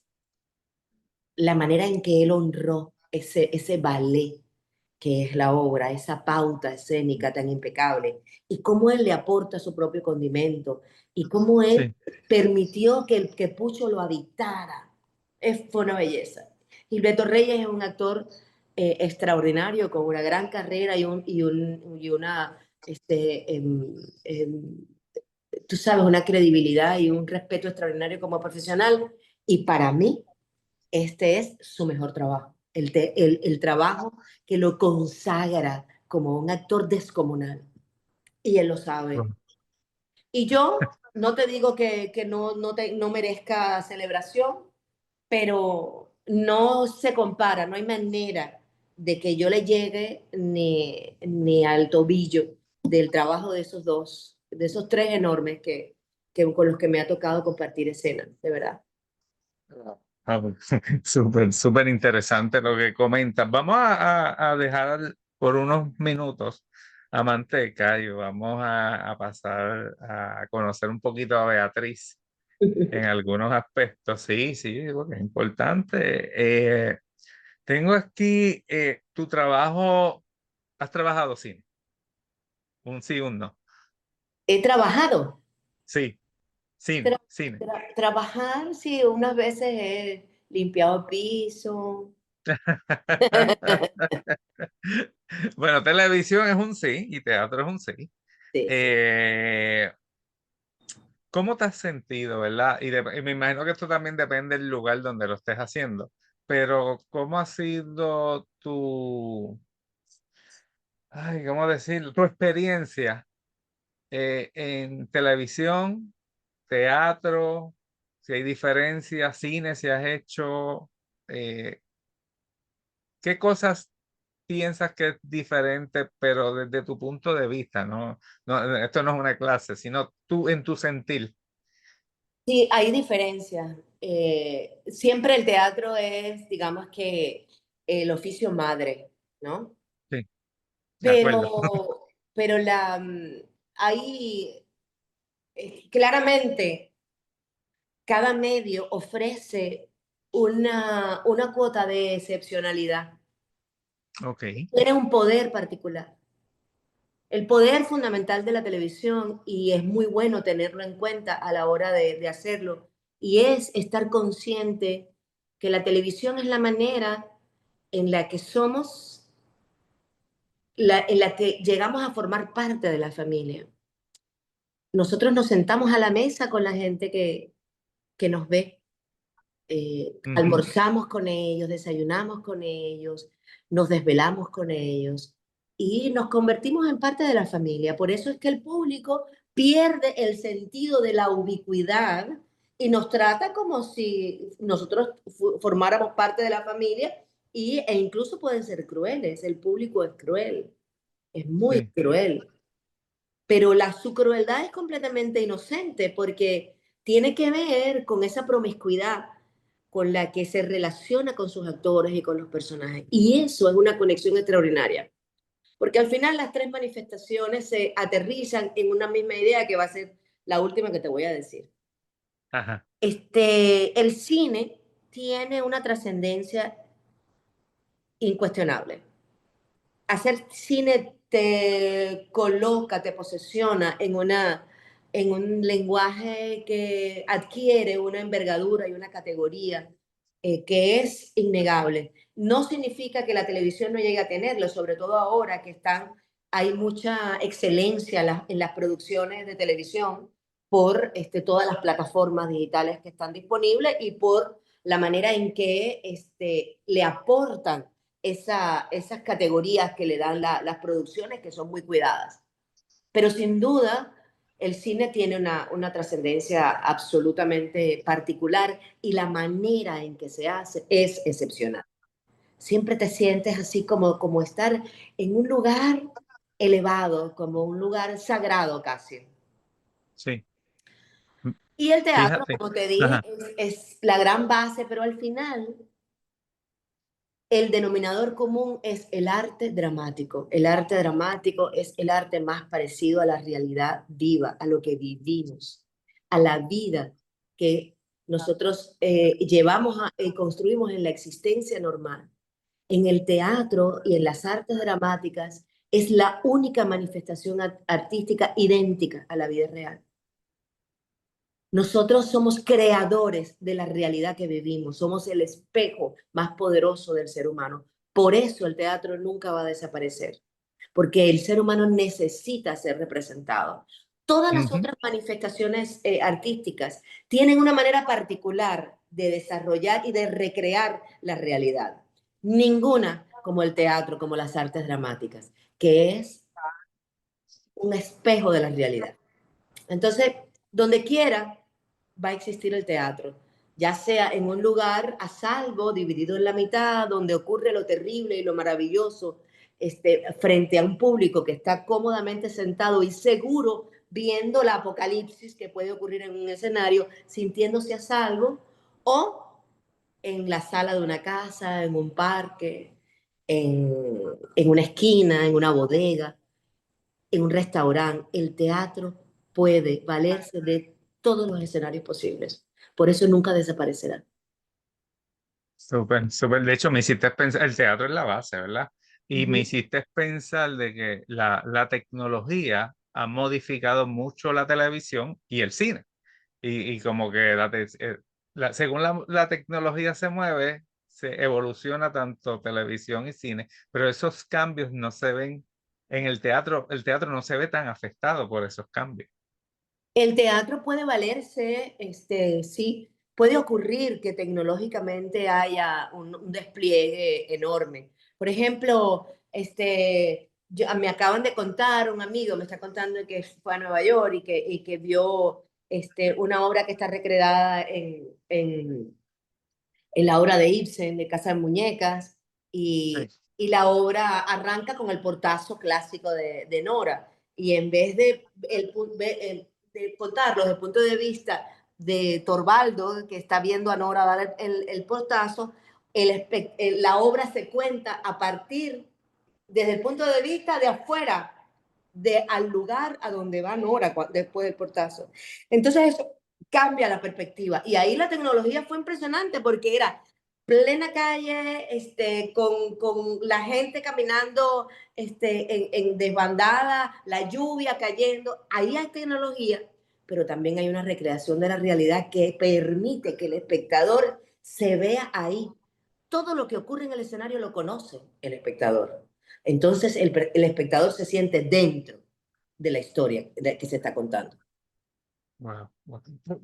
la manera en que él honró ese ballet que es la obra, esa pauta escénica tan impecable, y cómo él le aporta su propio condimento, y cómo él Sí. permitió que Pucho lo habitara. Fue una belleza. Gilberto Reyes es un actor extraordinario, con una gran carrera y una, tú sabes, una credibilidad y un respeto extraordinario como profesional, y para mí, este es su mejor trabajo, el trabajo que lo consagra como un actor descomunal. Y él lo sabe. Wow. Y yo no te digo que no merezca celebración, pero no se compara, no hay manera de que yo le llegue ni al tobillo del trabajo de esos dos, de esos tres enormes con los que me ha tocado compartir escena, de verdad. Ah, pues, súper, súper interesante lo que comentas. Vamos a dejar por unos minutos a Manteca y vamos a pasar a conocer un poquito a Beatriz en algunos aspectos. Sí, sí, porque es importante. Tengo aquí tu trabajo. ¿Has trabajado cine? Un sí, un no. He trabajado. Sí, cine, Tra- cine. trabajar, sí, unas veces he limpiado piso. Bueno, televisión es un sí y teatro es un sí. Sí, sí. Eh, ¿Cómo te has sentido, verdad? Y me imagino que esto también depende del lugar donde lo estés haciendo, pero ¿cómo ha sido ay, ¿cómo decirlo? Tu experiencia en televisión, teatro, si hay diferencias, cine, si has hecho, eh, ¿qué cosas piensas que es diferente, pero desde tu punto de vista, ¿no? No, esto no es una clase, sino tú en tu sentir. Sí, hay diferencias. Siempre el teatro es, digamos que, el oficio madre, ¿no? Sí, de acuerdo. Pero ahí claramente cada medio ofrece una cuota de excepcionalidad. Ok, Tiene un poder particular. El poder fundamental de la televisión, y es muy bueno tenerlo en cuenta a la hora de hacerlo, y es estar consciente que la televisión es la manera en la que somos, en la que llegamos a formar parte de la familia. Nosotros nos sentamos a la mesa con la gente que nos ve, ujú, almorzamos con ellos, desayunamos con ellos, nos desvelamos con ellos y nos convertimos en parte de la familia. Por eso es que el público pierde el sentido de la ubicuidad y nos trata como si nosotros formáramos parte de la familia e incluso pueden ser crueles. El público es cruel, es muy sí, cruel, pero su crueldad es completamente inocente porque tiene que ver con esa promiscuidad con la que se relaciona con sus actores y con los personajes. Y eso es una conexión extraordinaria, porque al final las tres manifestaciones se aterrizan en una misma idea que va a ser la última que te voy a decir. ajá, El cine tiene una trascendencia incuestionable. Hacer cine te coloca, te posesiona en un lenguaje que adquiere una envergadura y una categoría que es innegable. No significa que la televisión no llegue a tenerlo, sobre todo ahora que hay mucha excelencia en las producciones de televisión por todas las plataformas digitales que están disponibles y por la manera en que le aportan esas categorías que le dan las producciones que son muy cuidadas. Pero sin duda, el cine tiene una trascendencia absolutamente particular y la manera en que se hace es excepcional. Siempre te sientes así como estar en un lugar elevado, como un lugar sagrado casi. sí. Mm, Y el teatro, fíjate, como te dije, ajá, es la gran base, pero al final el denominador común es el arte dramático. El arte dramático es el arte más parecido a la realidad viva, a lo que vivimos, a la vida que nosotros construimos en la existencia normal. En el teatro y en las artes dramáticas es la única manifestación artística idéntica a la vida real. Nosotros somos creadores de la realidad que vivimos, somos el espejo más poderoso del ser humano. Por eso el teatro nunca va a desaparecer, porque el ser humano necesita ser representado. Todas las ujú, otras manifestaciones artísticas tienen una manera particular de desarrollar y de recrear la realidad. Ninguna como el teatro, como las artes dramáticas, que es un espejo de la realidad. Entonces, donde quiera va a existir el teatro, ya sea en un lugar a salvo, dividido en la mitad, donde ocurre lo terrible y lo maravilloso, frente a un público que está cómodamente sentado y seguro viendo la apocalipsis que puede ocurrir en un escenario, sintiéndose a salvo, o en la sala de una casa, en un parque, en, en una esquina, en una bodega, en un restaurante. El teatro puede valerse de todos los escenarios posibles. Por eso nunca desaparecerá. Súper, súper. De hecho, me hiciste pensar, el teatro es la base, ¿verdad? Y me Ujú. hiciste pensar de que la tecnología ha modificado mucho la televisión y el cine. Y como que según la tecnología se mueve, se evoluciona tanto televisión y cine, pero esos cambios no se ven en el teatro no se ve tan afectado por esos cambios. El teatro puede valerse, sí, puede ocurrir que tecnológicamente haya un despliegue enorme. Por ejemplo, me acaban de contar, un amigo me está contando que fue a Nueva York y que vio una obra que está recreada en la obra de Ibsen, de Casa de Muñecas, y, Sí. y la obra arranca con el portazo clásico de Nora. Y en vez de contarlo desde el punto de vista de Torvaldo, que está viendo a Nora dar el portazo, la obra se cuenta a partir, desde el punto de vista de afuera, al lugar a donde va Nora después del portazo. Entonces eso cambia la perspectiva. Y ahí la tecnología fue impresionante porque era plena calle, con la gente caminando en desbandada, la lluvia cayendo. Ahí hay tecnología, pero también hay una recreación de la realidad que permite que el espectador se vea ahí. Todo lo que ocurre en el escenario lo conoce el espectador. Entonces el espectador se siente dentro de la historia que se está contando. Wow.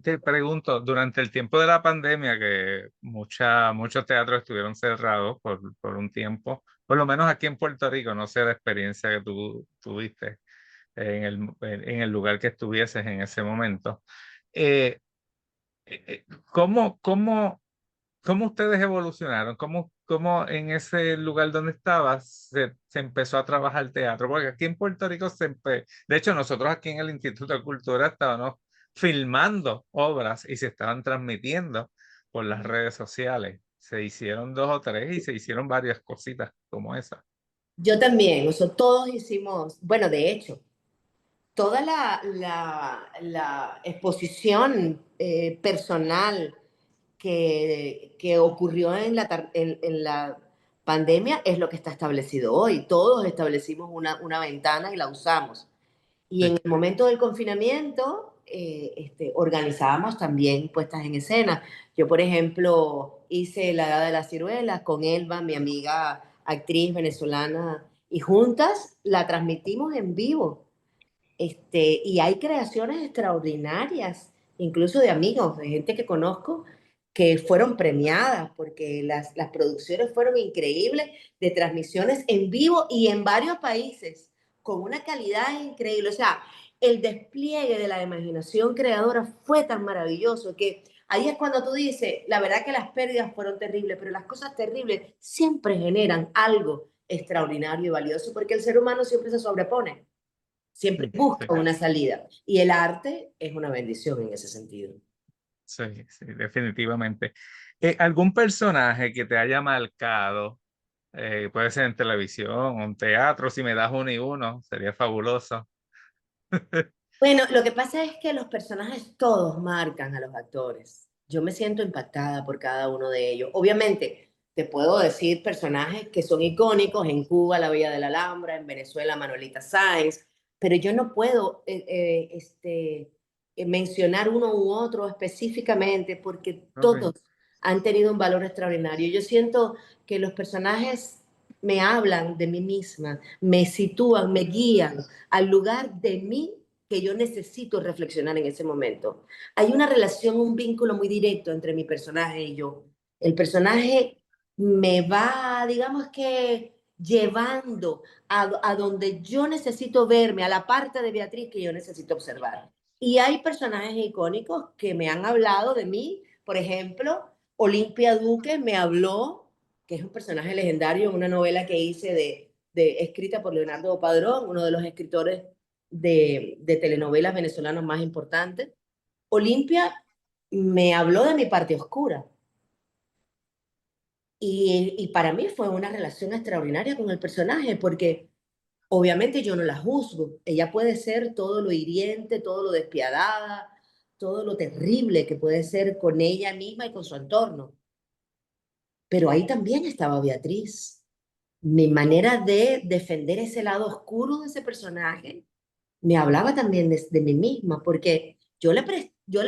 Te pregunto, durante el tiempo de la pandemia, que muchos teatros estuvieron cerrados por un tiempo, por lo menos aquí en Puerto Rico, no sé la experiencia que tú tuviste en el lugar que estuvieses en ese momento. Eh, ¿Cómo, cómo ustedes evolucionaron? ¿Cómo en ese lugar donde estabas se empezó a trabajar teatro? Porque aquí en Puerto Rico de hecho, nosotros aquí en el Instituto de Cultura estábamos filmando obras y se estaban transmitiendo por las redes sociales. Se hicieron dos o tres y se hicieron varias cositas como esa. Yo también, o sea, todos hicimos, bueno, de hecho, toda la exposición personal que ocurrió en la pandemia es lo que está establecido hoy. Todos establecimos una ventana y la usamos. Y en Sí. el momento del confinamiento, organizábamos también puestas en escena. Yo, por ejemplo, hice La Edad de las Ciruelas con Elba, mi amiga actriz venezolana, y juntas la transmitimos en vivo. Y hay creaciones extraordinarias, incluso de amigos, de gente que conozco, que fueron premiadas, porque las producciones fueron increíbles, de transmisiones en vivo y en varios países, con una calidad increíble. O sea, el despliegue de la imaginación creadora fue tan maravilloso que ahí es cuando tú dices, la verdad que las pérdidas fueron terribles, pero las cosas terribles siempre generan algo extraordinario y valioso, porque el ser humano siempre se sobrepone, siempre Sí, sí, busca una salida. Y el arte es una bendición en ese sentido. sí, sí, definitivamente. ¿Algún personaje que te haya marcado? Puede ser en televisión o en teatro, si me das uno y uno, sería fabuloso. Bueno, lo que pasa es que los personajes todos marcan a los actores. Yo me siento impactada por cada uno de ellos. Obviamente, te puedo decir personajes que son icónicos en Cuba, La Villa de la Alhambra, en Venezuela, Manolita Sáenz, pero yo no puedo mencionar uno u otro específicamente porque Ok. todos han tenido un valor extraordinario. Yo siento que los personajes me hablan de mí misma, me sitúan, me guían al lugar de mí que yo necesito reflexionar en ese momento. Hay una relación, un vínculo muy directo entre mi personaje y yo. El personaje me va, digamos que, llevando a donde yo necesito verme, a la parte de Beatriz que yo necesito observar. Y hay personajes icónicos que me han hablado de mí. Por ejemplo, Olimpia Duque me habló, que es un personaje legendario en una novela que hice escrita por Leonardo Padrón, uno de los escritores de telenovelas venezolanos más importantes. Olimpia me habló de mi parte oscura. Y para mí fue una relación extraordinaria con el personaje, porque obviamente yo no la juzgo. Ella puede ser todo lo hiriente, todo lo despiadada, todo lo terrible que puede ser con ella misma y con su entorno. Pero ahí también estaba Beatriz. Mi manera de defender ese lado oscuro de ese personaje me hablaba también de mí misma, porque yo le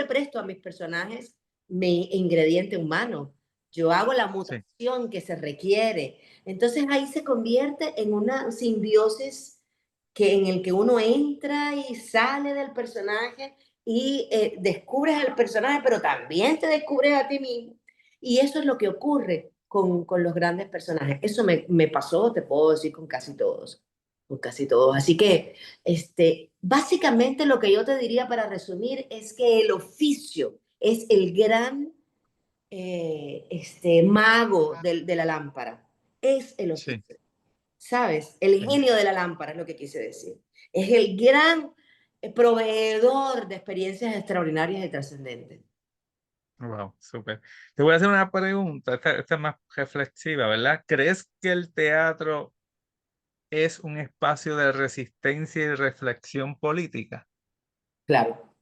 presto a mis personajes mi ingrediente humano. Yo hago la Sí, mutación que se requiere. Entonces ahí se convierte en una simbiosis en el que uno entra y sale del personaje y descubres al personaje, pero también te descubres a ti mismo. Y eso es lo que ocurre con los grandes personajes. Eso me pasó, te puedo decir, con casi todos. Con casi todos. Así que básicamente lo que yo te diría para resumir es que el oficio es el gran mago de la lámpara. Es el sí. oficio. ¿Sabes? El Sí. genio de la lámpara es lo que quise decir. Es el gran proveedor de experiencias extraordinarias y trascendentes. Wow, súper. Te voy a hacer una pregunta, esta es más reflexiva, ¿verdad? ¿Crees que el teatro es un espacio de resistencia y reflexión política? Claro.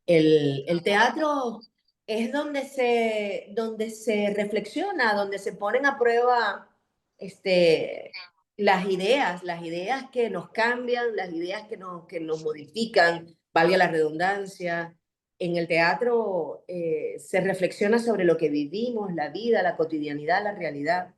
El teatro es donde se reflexiona, donde se ponen a prueba este, las ideas que nos cambian, las ideas que nos modifican, valga la redundancia. En el teatro se reflexiona sobre lo que vivimos, la vida, la cotidianidad, la realidad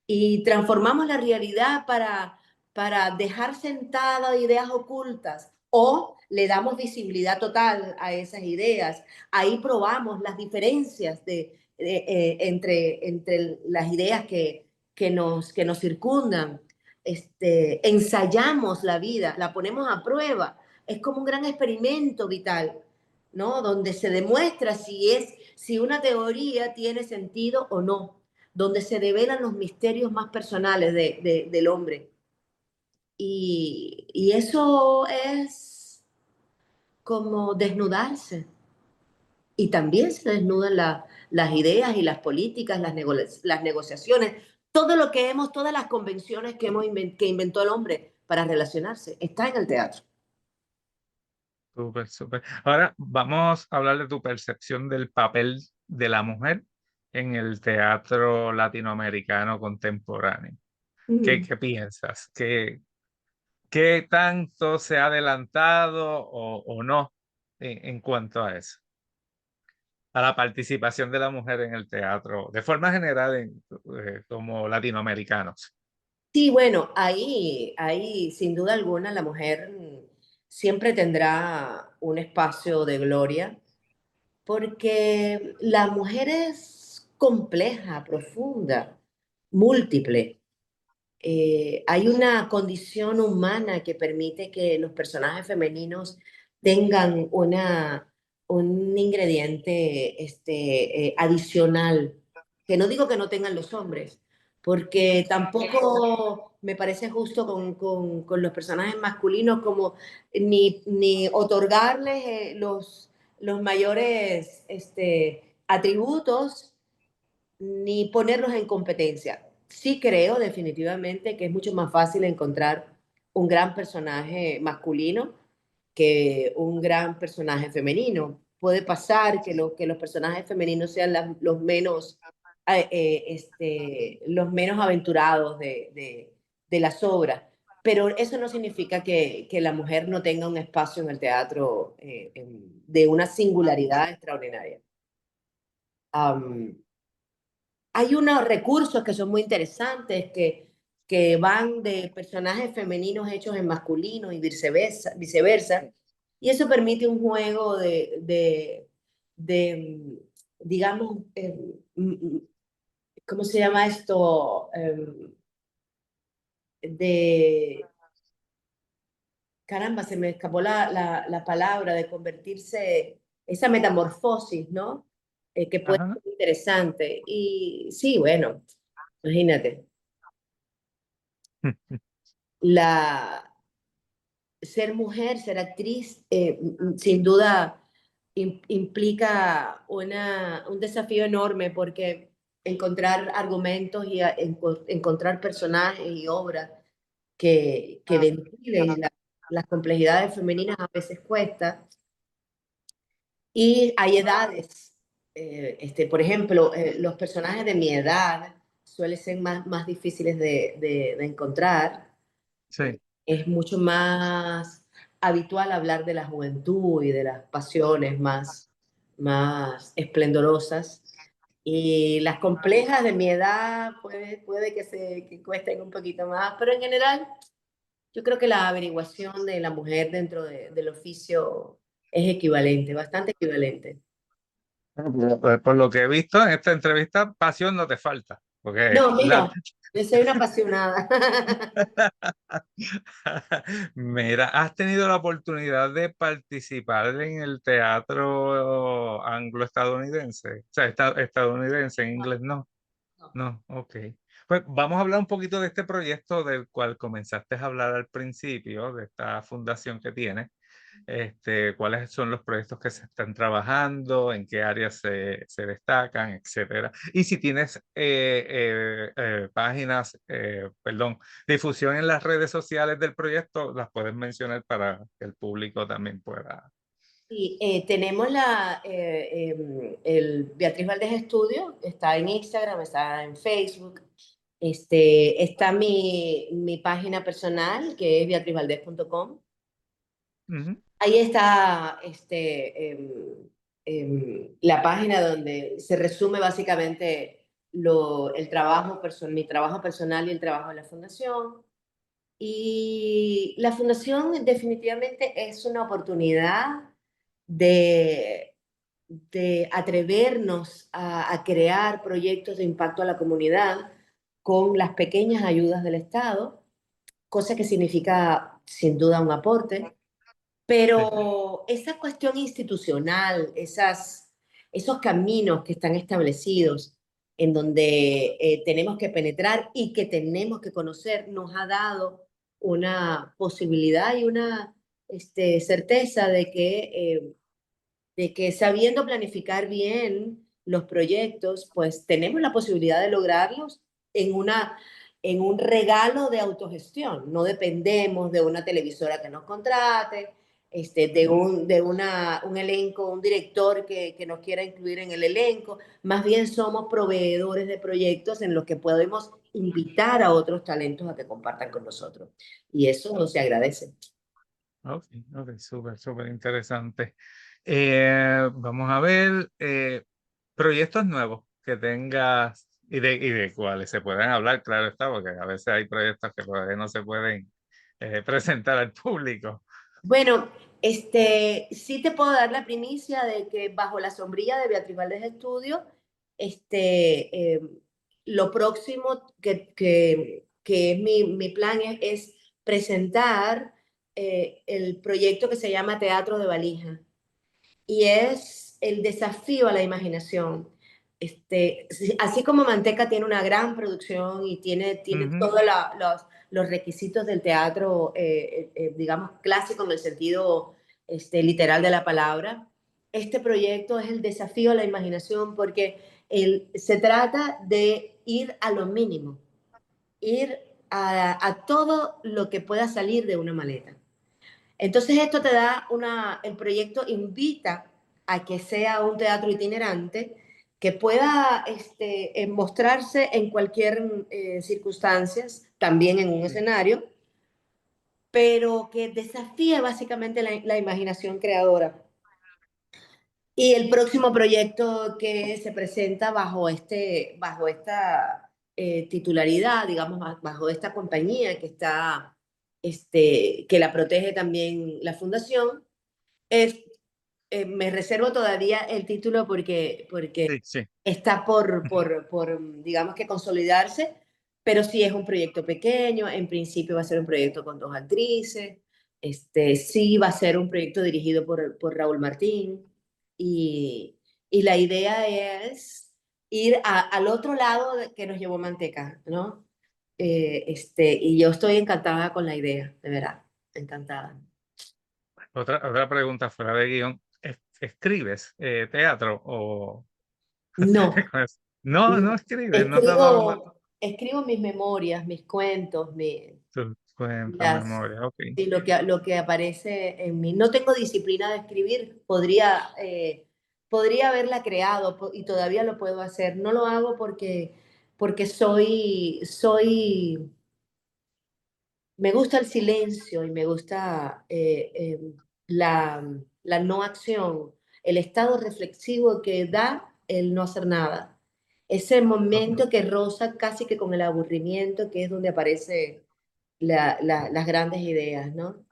y transformamos la realidad para dejar sentadas ideas ocultas o le damos visibilidad total a esas ideas. Ahí probamos las diferencias entre las ideas que nos circundan. Ensayamos la vida, la ponemos a prueba. Es como un gran experimento vital, ¿no? Donde se demuestra si una teoría tiene sentido o no, donde se develan los misterios más personales del hombre. Y eso es como desnudarse. Y también se desnudan las ideas y las políticas, las negociaciones, todo lo que todas las convenciones que inventó el hombre para relacionarse, está en el teatro. Súper, súper. Ahora vamos a hablar de tu percepción del papel de la mujer en el teatro latinoamericano contemporáneo. Mm. ¿Qué piensas? ¿Qué tanto se ha adelantado o no en cuanto a eso? A la participación de la mujer en el teatro, de forma general, como latinoamericanos. Sí, bueno, ahí sin duda alguna la mujer siempre tendrá un espacio de gloria, porque la mujer es compleja, profunda, múltiple. Hay una condición humana que permite que los personajes femeninos tengan un ingrediente adicional, que no digo que no tengan los hombres, porque tampoco me parece justo con los personajes masculinos como ni otorgarles los mayores atributos ni ponerlos en competencia. Sí creo definitivamente que es mucho más fácil encontrar un gran personaje masculino que un gran personaje femenino. Puede pasar que los personajes femeninos sean los menos aventurados de las obras, pero eso no significa que la mujer no tenga un espacio en el teatro de una singularidad extraordinaria. Um, Hay unos recursos que son muy interesantes que van de personajes femeninos hechos en masculino y viceversa. Y eso permite un juego de digamos, ¿cómo se llama esto? De, caramba, se me escapó la palabra de convertirse, esa metamorfosis, ¿no? Que puede Ajá. ser interesante. Y sí, bueno, imagínate. La, Ser mujer, ser actriz, sin duda implica un desafío enorme porque encontrar argumentos y encontrar personajes y obras que ventilen las complejidades femeninas a veces cuesta. Y hay edades. Por ejemplo, los personajes de mi edad suelen ser más difíciles de encontrar. Sí. Es mucho más habitual hablar de la juventud y de las pasiones más esplendorosas. Y las complejas de mi edad puede que cuesten un poquito más, pero en general yo creo que la averiguación de la mujer dentro del oficio es equivalente, bastante equivalente. Por lo que he visto en esta entrevista, pasión no te falta, porque No, mira, yo soy una apasionada. Mira, ¿has tenido la oportunidad de participar en el teatro anglo-estadounidense? O sea, estadounidense, en inglés no. No. No, ok. Pues vamos a hablar un poquito de este proyecto del cual comenzaste a hablar al principio, de esta fundación que tienes. Cuáles son los proyectos que se están trabajando, en qué áreas se destacan, etcétera. Y si tienes páginas, perdón, difusión en las redes sociales del proyecto, las puedes mencionar para que el público también pueda. Sí, tenemos el Beatriz Valdés Estudio, está en Instagram, está en Facebook. Está mi página personal, que es beatrizvaldez.com. Ujú. Ahí está la página donde se resume básicamente mi trabajo personal y el trabajo de la fundación. Y la fundación definitivamente es una oportunidad de, de atrevernos a crear proyectos de impacto a la comunidad con las pequeñas ayudas del Estado, cosa que significa sin duda un aporte, Sí. pero esa cuestión institucional, esos caminos que están establecidos en donde tenemos que penetrar y que tenemos que conocer, nos ha dado una posibilidad y una certeza de que sabiendo planificar bien los proyectos, pues tenemos la posibilidad de lograrlos en en un regalo de autogestión. No dependemos de una televisora que nos contrate, un elenco, un director que nos quiera incluir en el elenco. Más bien somos proveedores de proyectos en los que podemos invitar a otros talentos a que compartan con nosotros. Y eso se agradece. Ok, ok, súper, súper interesante. Vamos a ver proyectos nuevos que tengas y de cuáles se puedan hablar, claro está, porque a veces hay proyectos que todavía no se pueden presentar al público. Bueno, sí te puedo dar la primicia de que bajo la sombrilla de Beatriz Valdés Estudio, este, eh, lo próximo que es mi plan es presentar el proyecto que se llama Teatro de Valija y es el desafío a la imaginación. Así como Manteca tiene una gran producción y tiene Ujú. todos los requisitos del teatro, digamos, clásico en el sentido literal de la palabra, este proyecto es el desafío a la imaginación porque se trata de ir a lo mínimo, ir a todo lo que pueda salir de una maleta. Entonces esto te da el proyecto invita a que sea un teatro itinerante que pueda mostrarse en cualquier circunstancias, también en un escenario, pero que desafíe básicamente la imaginación creadora. Y el próximo proyecto que se presenta bajo esta titularidad, digamos, bajo esta compañía que está, que la protege también la fundación, es, me reservo todavía el título porque Sí, sí. está digamos que consolidarse, pero sí es un proyecto pequeño, en principio va a ser un proyecto con dos actrices, sí va a ser un proyecto dirigido por Raúl Martín y la idea es ir al otro lado que nos llevó Manteca, ¿no? Y yo estoy encantada con la idea, de verdad, encantada. Otra pregunta fuera de guión. ¿Escribes teatro o No, No, no Y escribes, no te ha dado más escribo mis memorias, mis cuentos, tus cuentas, las, memorias, ok. sí, lo que aparece en mí. No tengo disciplina de escribir, podría haberla creado y todavía lo puedo hacer. No lo hago porque me gusta el silencio y me gusta la no acción, el estado reflexivo que da el no hacer nada. Ese Ok. momento que roza casi que con el aburrimiento, que es donde aparecen las grandes ideas, ¿no?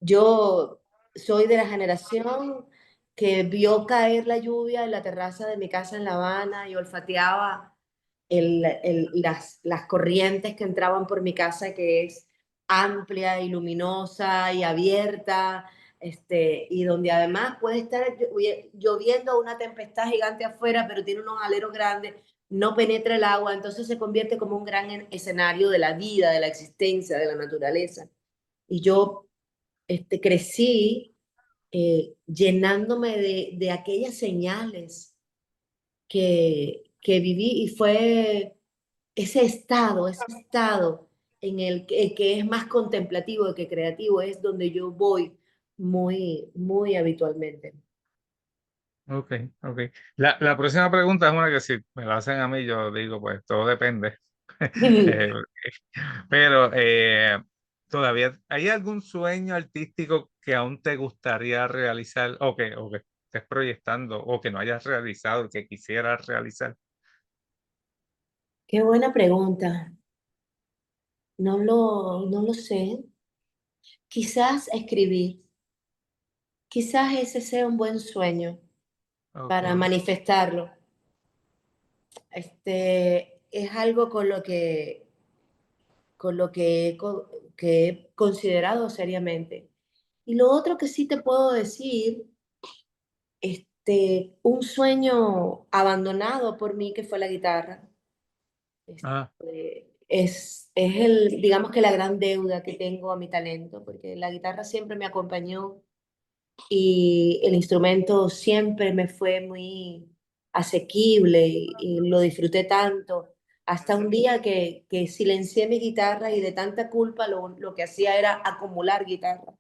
Yo soy de la generación que vio caer la lluvia en la terraza de mi casa en La Habana y olfateaba las corrientes que entraban por mi casa, que es amplia y luminosa y abierta, y donde además puede estar lloviendo una tempestad gigante afuera, pero tiene unos aleros grandes, no penetra el agua, entonces se convierte como un gran escenario de la vida, de la existencia, de la naturaleza. Y yo crecí llenándome de aquellas señales que viví y fue ese estado en que es más contemplativo que creativo, es donde yo voy muy habitualmente. Ok, ok. La próxima pregunta es una que si me la hacen a mí, yo digo, pues todo depende. Eh, pero todavía, ¿hay algún sueño artístico que aún te gustaría realizar o que estés proyectando o que no hayas realizado y que quisieras realizar? Qué buena pregunta. No lo sé. Quizás escribir, quizás ese sea un buen sueño Ok. para manifestarlo. Es algo con lo que he considerado seriamente. Y lo otro que sí te puedo decir, un sueño abandonado por mí que fue la guitarra. Ah, Digamos que la gran deuda que tengo a mi talento, porque la guitarra siempre me acompañó y el instrumento siempre me fue muy asequible y lo disfruté tanto, hasta un día que silencié mi guitarra y de tanta culpa lo que hacía era acumular guitarra.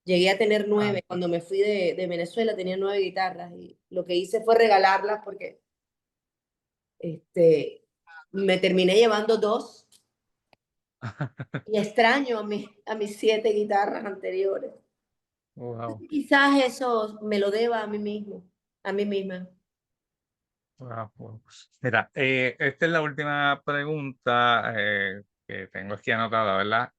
Llegué a tener ah. 9, cuando me fui de Venezuela tenía 9 guitarras y lo que hice fue regalarlas porque este, me terminé llevando 2 y extraño a mis 7 guitarras anteriores. Wow. Quizás eso me lo deba a mí mismo, a mí misma. Wow, wow. Mira, esta es la última pregunta que tengo aquí anotada, ¿verdad?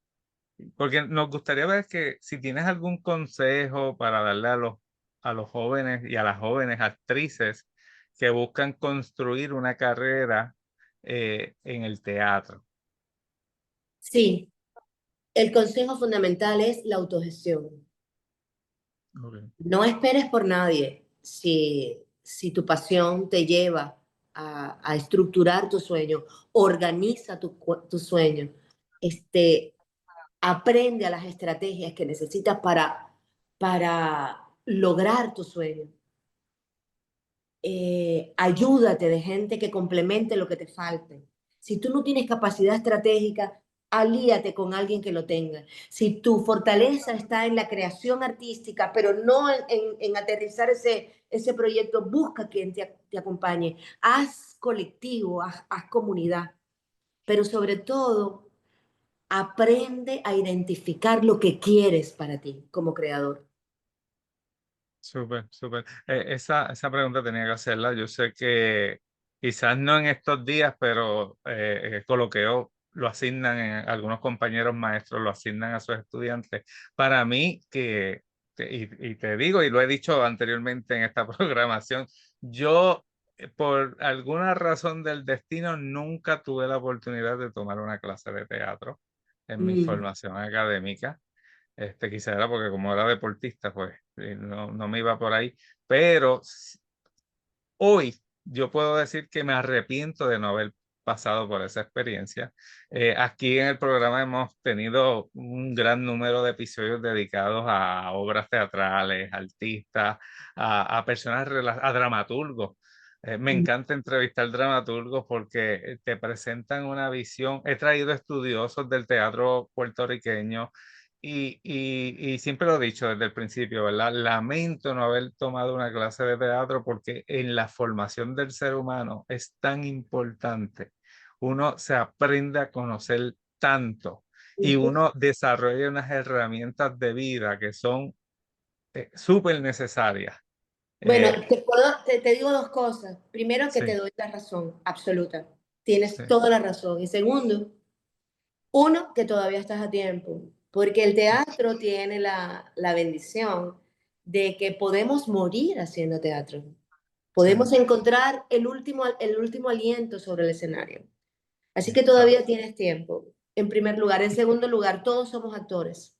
Porque nos gustaría ver que si tienes algún consejo para darle a los jóvenes y a las jóvenes actrices que buscan construir una carrera en el teatro. Sí, el consejo fundamental es la autogestión. Ok. No esperes por nadie. Si tu pasión te lleva a estructurar tu sueño, organiza tu sueño, este, aprende a las estrategias que necesitas para lograr tu sueño. Ayúdate de gente que complemente lo que te falte. Si tú no tienes capacidad estratégica, alíate con alguien que lo tenga. Si tu fortaleza está en la creación artística, pero no en aterrizar ese proyecto, busca quien te acompañe. Haz colectivo, haz comunidad, pero sobre todo, aprende a identificar lo que quieres para ti como creador. Súper, súper. Esa pregunta tenía que hacerla. Yo sé que quizás no en estos días, pero coloqueo lo asignan, algunos compañeros maestros lo asignan a sus estudiantes. Para mí, y te digo, y lo he dicho anteriormente en esta programación, yo por alguna razón del destino nunca tuve la oportunidad de tomar una clase de teatro en mi Mm. formación académica. Quizá era porque como era deportista, pues no, no me iba por ahí. Pero hoy yo puedo decir que me arrepiento de no haber pasado por esa experiencia. Aquí en el programa hemos tenido un gran número de episodios dedicados a obras teatrales, artistas, a personas, a dramaturgos. Me encanta entrevistar dramaturgos porque te presentan una visión. He traído estudiosos del teatro puertorriqueño y siempre lo he dicho desde el principio, ¿verdad? Lamento no haber tomado una clase de teatro porque en la formación del ser humano es tan importante. Uno se aprende a conocer tanto y Ujú. uno desarrolla unas herramientas de vida que son súper necesarias. Bueno, Eh, te digo dos cosas. Primero, que te sí, doy la razón absoluta. Tienes sí, toda la razón. Y segundo, uno, que todavía estás a tiempo, porque el teatro tiene la bendición de que podemos morir haciendo teatro. sí, Podemos encontrar el último aliento sobre el escenario. Así que exacto. todavía tienes tiempo, en primer lugar. En segundo lugar, todos somos actores.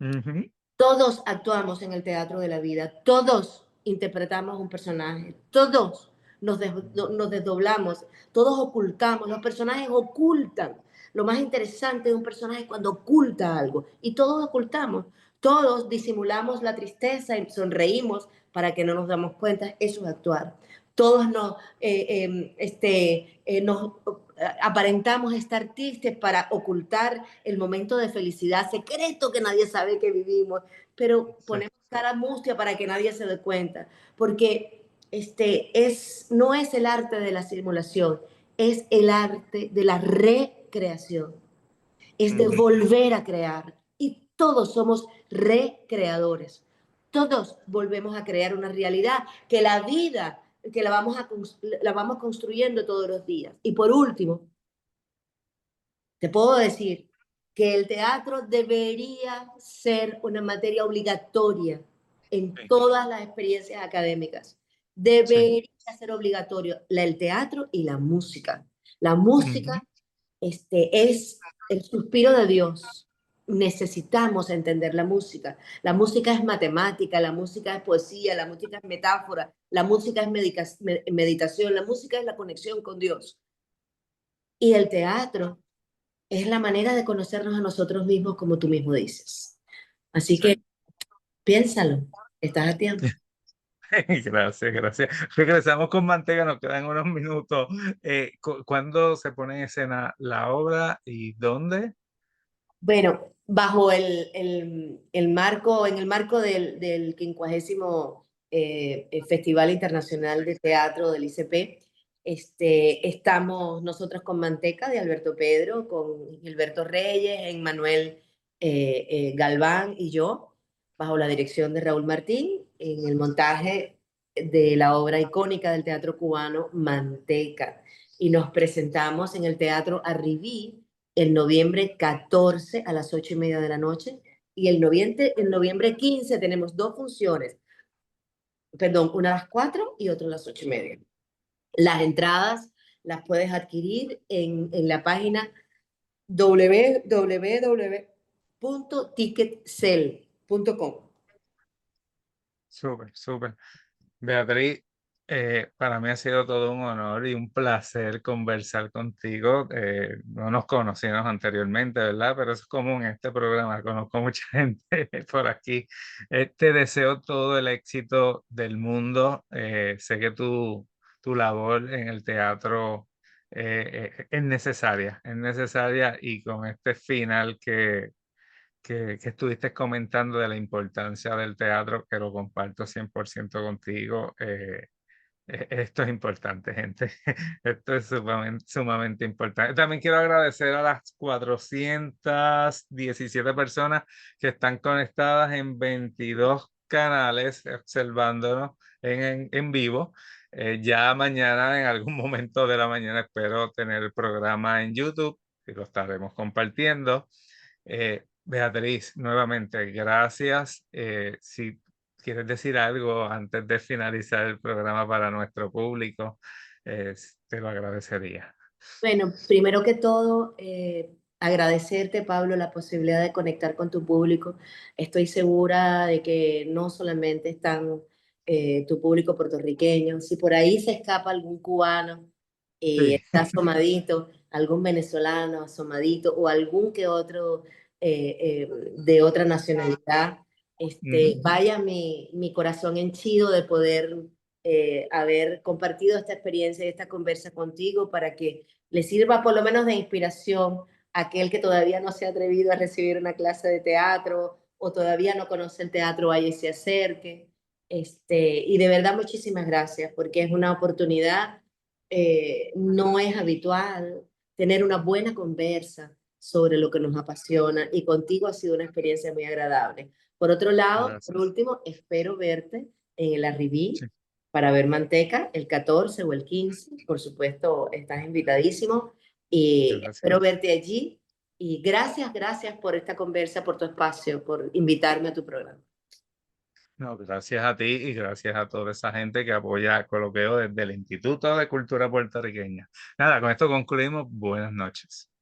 Ujú. Todos actuamos en el teatro de la vida, todos interpretamos un personaje, todos nos desdoblamos, todos ocultamos, los personajes ocultan. Lo más interesante de un personaje es cuando oculta algo y todos ocultamos, todos disimulamos la tristeza y sonreímos para que no nos damos cuenta, eso es actuar. Todos nos aparentamos estar tristes para ocultar el momento de felicidad secreto que nadie sabe que vivimos, pero Sí, ponemos cara mustia para que nadie se dé cuenta, porque no es el arte de la simulación, es el arte de la recreación, es de ujú, volver a crear. Y todos somos recreadores. Todos volvemos a crear una realidad que la vida, que la vamos construyendo todos los días. Y por último, te puedo decir que el teatro debería ser una materia obligatoria en sí, todas las experiencias académicas. sí, Debería ser obligatorio el teatro y la música. La ujú, música es el suspiro de Dios. Necesitamos entender la música. La música es matemática, la música es poesía, la música es metáfora, la música es meditación, la música es la conexión con Dios. Y el teatro es la manera de conocernos a nosotros mismos, como tú mismo dices. Así sí. que piénsalo, estás a tiempo. Gracias, gracias. Regresamos con Mantega, nos quedan unos minutos. ¿Cuándo se pone en escena la obra y dónde? Bueno, bajo el marco, en el marco del 50 Festival Internacional de Teatro del ICP, estamos nosotros con Manteca de Alberto Pedro, con Gilberto Reyes, Emmanuel Galván y yo, bajo la dirección de Raúl Martín, en el montaje de la obra icónica del teatro cubano Manteca. Y nos presentamos en el Teatro Arribí el noviembre 14 a las 8:30 de la noche y el noviembre 15 tenemos dos funciones, perdón, una a las 4 y otra a las 8:30. Las entradas las puedes adquirir en la página www.ticketcell.com. Súper, súper. Beatriz, para mí ha sido todo un honor y un placer conversar contigo. No nos conocíamos anteriormente, ¿verdad? Pero es común en este programa, conozco mucha gente por aquí. Te deseo todo el éxito del mundo. Sé que tu labor en el teatro es necesaria y con este final que estuviste comentando de la importancia del teatro, que lo comparto 100% contigo. Esto es importante, gente. Esto es sumamente importante. También quiero agradecer a las 417 personas que están conectadas en 22 canales observándonos en vivo. Ya mañana, en algún momento de la mañana, espero tener el programa en YouTube y lo estaremos compartiendo. Beatriz, nuevamente, gracias. Si quieres decir algo antes de finalizar el programa para nuestro público, te lo agradecería. Bueno, primero que todo, agradecerte, Pablo, la posibilidad de conectar con tu público. Estoy segura de que no solamente están tu público puertorriqueño, si por ahí se escapa algún cubano y Sí. está asomadito, algún venezolano asomadito o algún que otro de otra nacionalidad, Ujú. vaya mi corazón henchido de poder haber compartido esta experiencia y esta conversa contigo para que le sirva por lo menos de inspiración a aquel que todavía no se ha atrevido a recibir una clase de teatro o todavía no conoce el teatro, vaya y se acerque. Y de verdad muchísimas gracias porque es una oportunidad, no es habitual tener una buena conversa sobre lo que nos apasiona y contigo ha sido una experiencia muy agradable. Por otro lado, por Gracias. último, espero verte en el Sí, Arribí para ver Manteca el 14 o el 15. Por supuesto, estás invitadísimo muchas y espero gracias. verte allí. Y gracias, gracias por esta conversa, por tu espacio, por invitarme a tu programa. No, gracias a ti y gracias a toda esa gente que apoya Coloqueo desde el Instituto de Cultura Puertorriqueña. Nada, con esto concluimos. Buenas noches.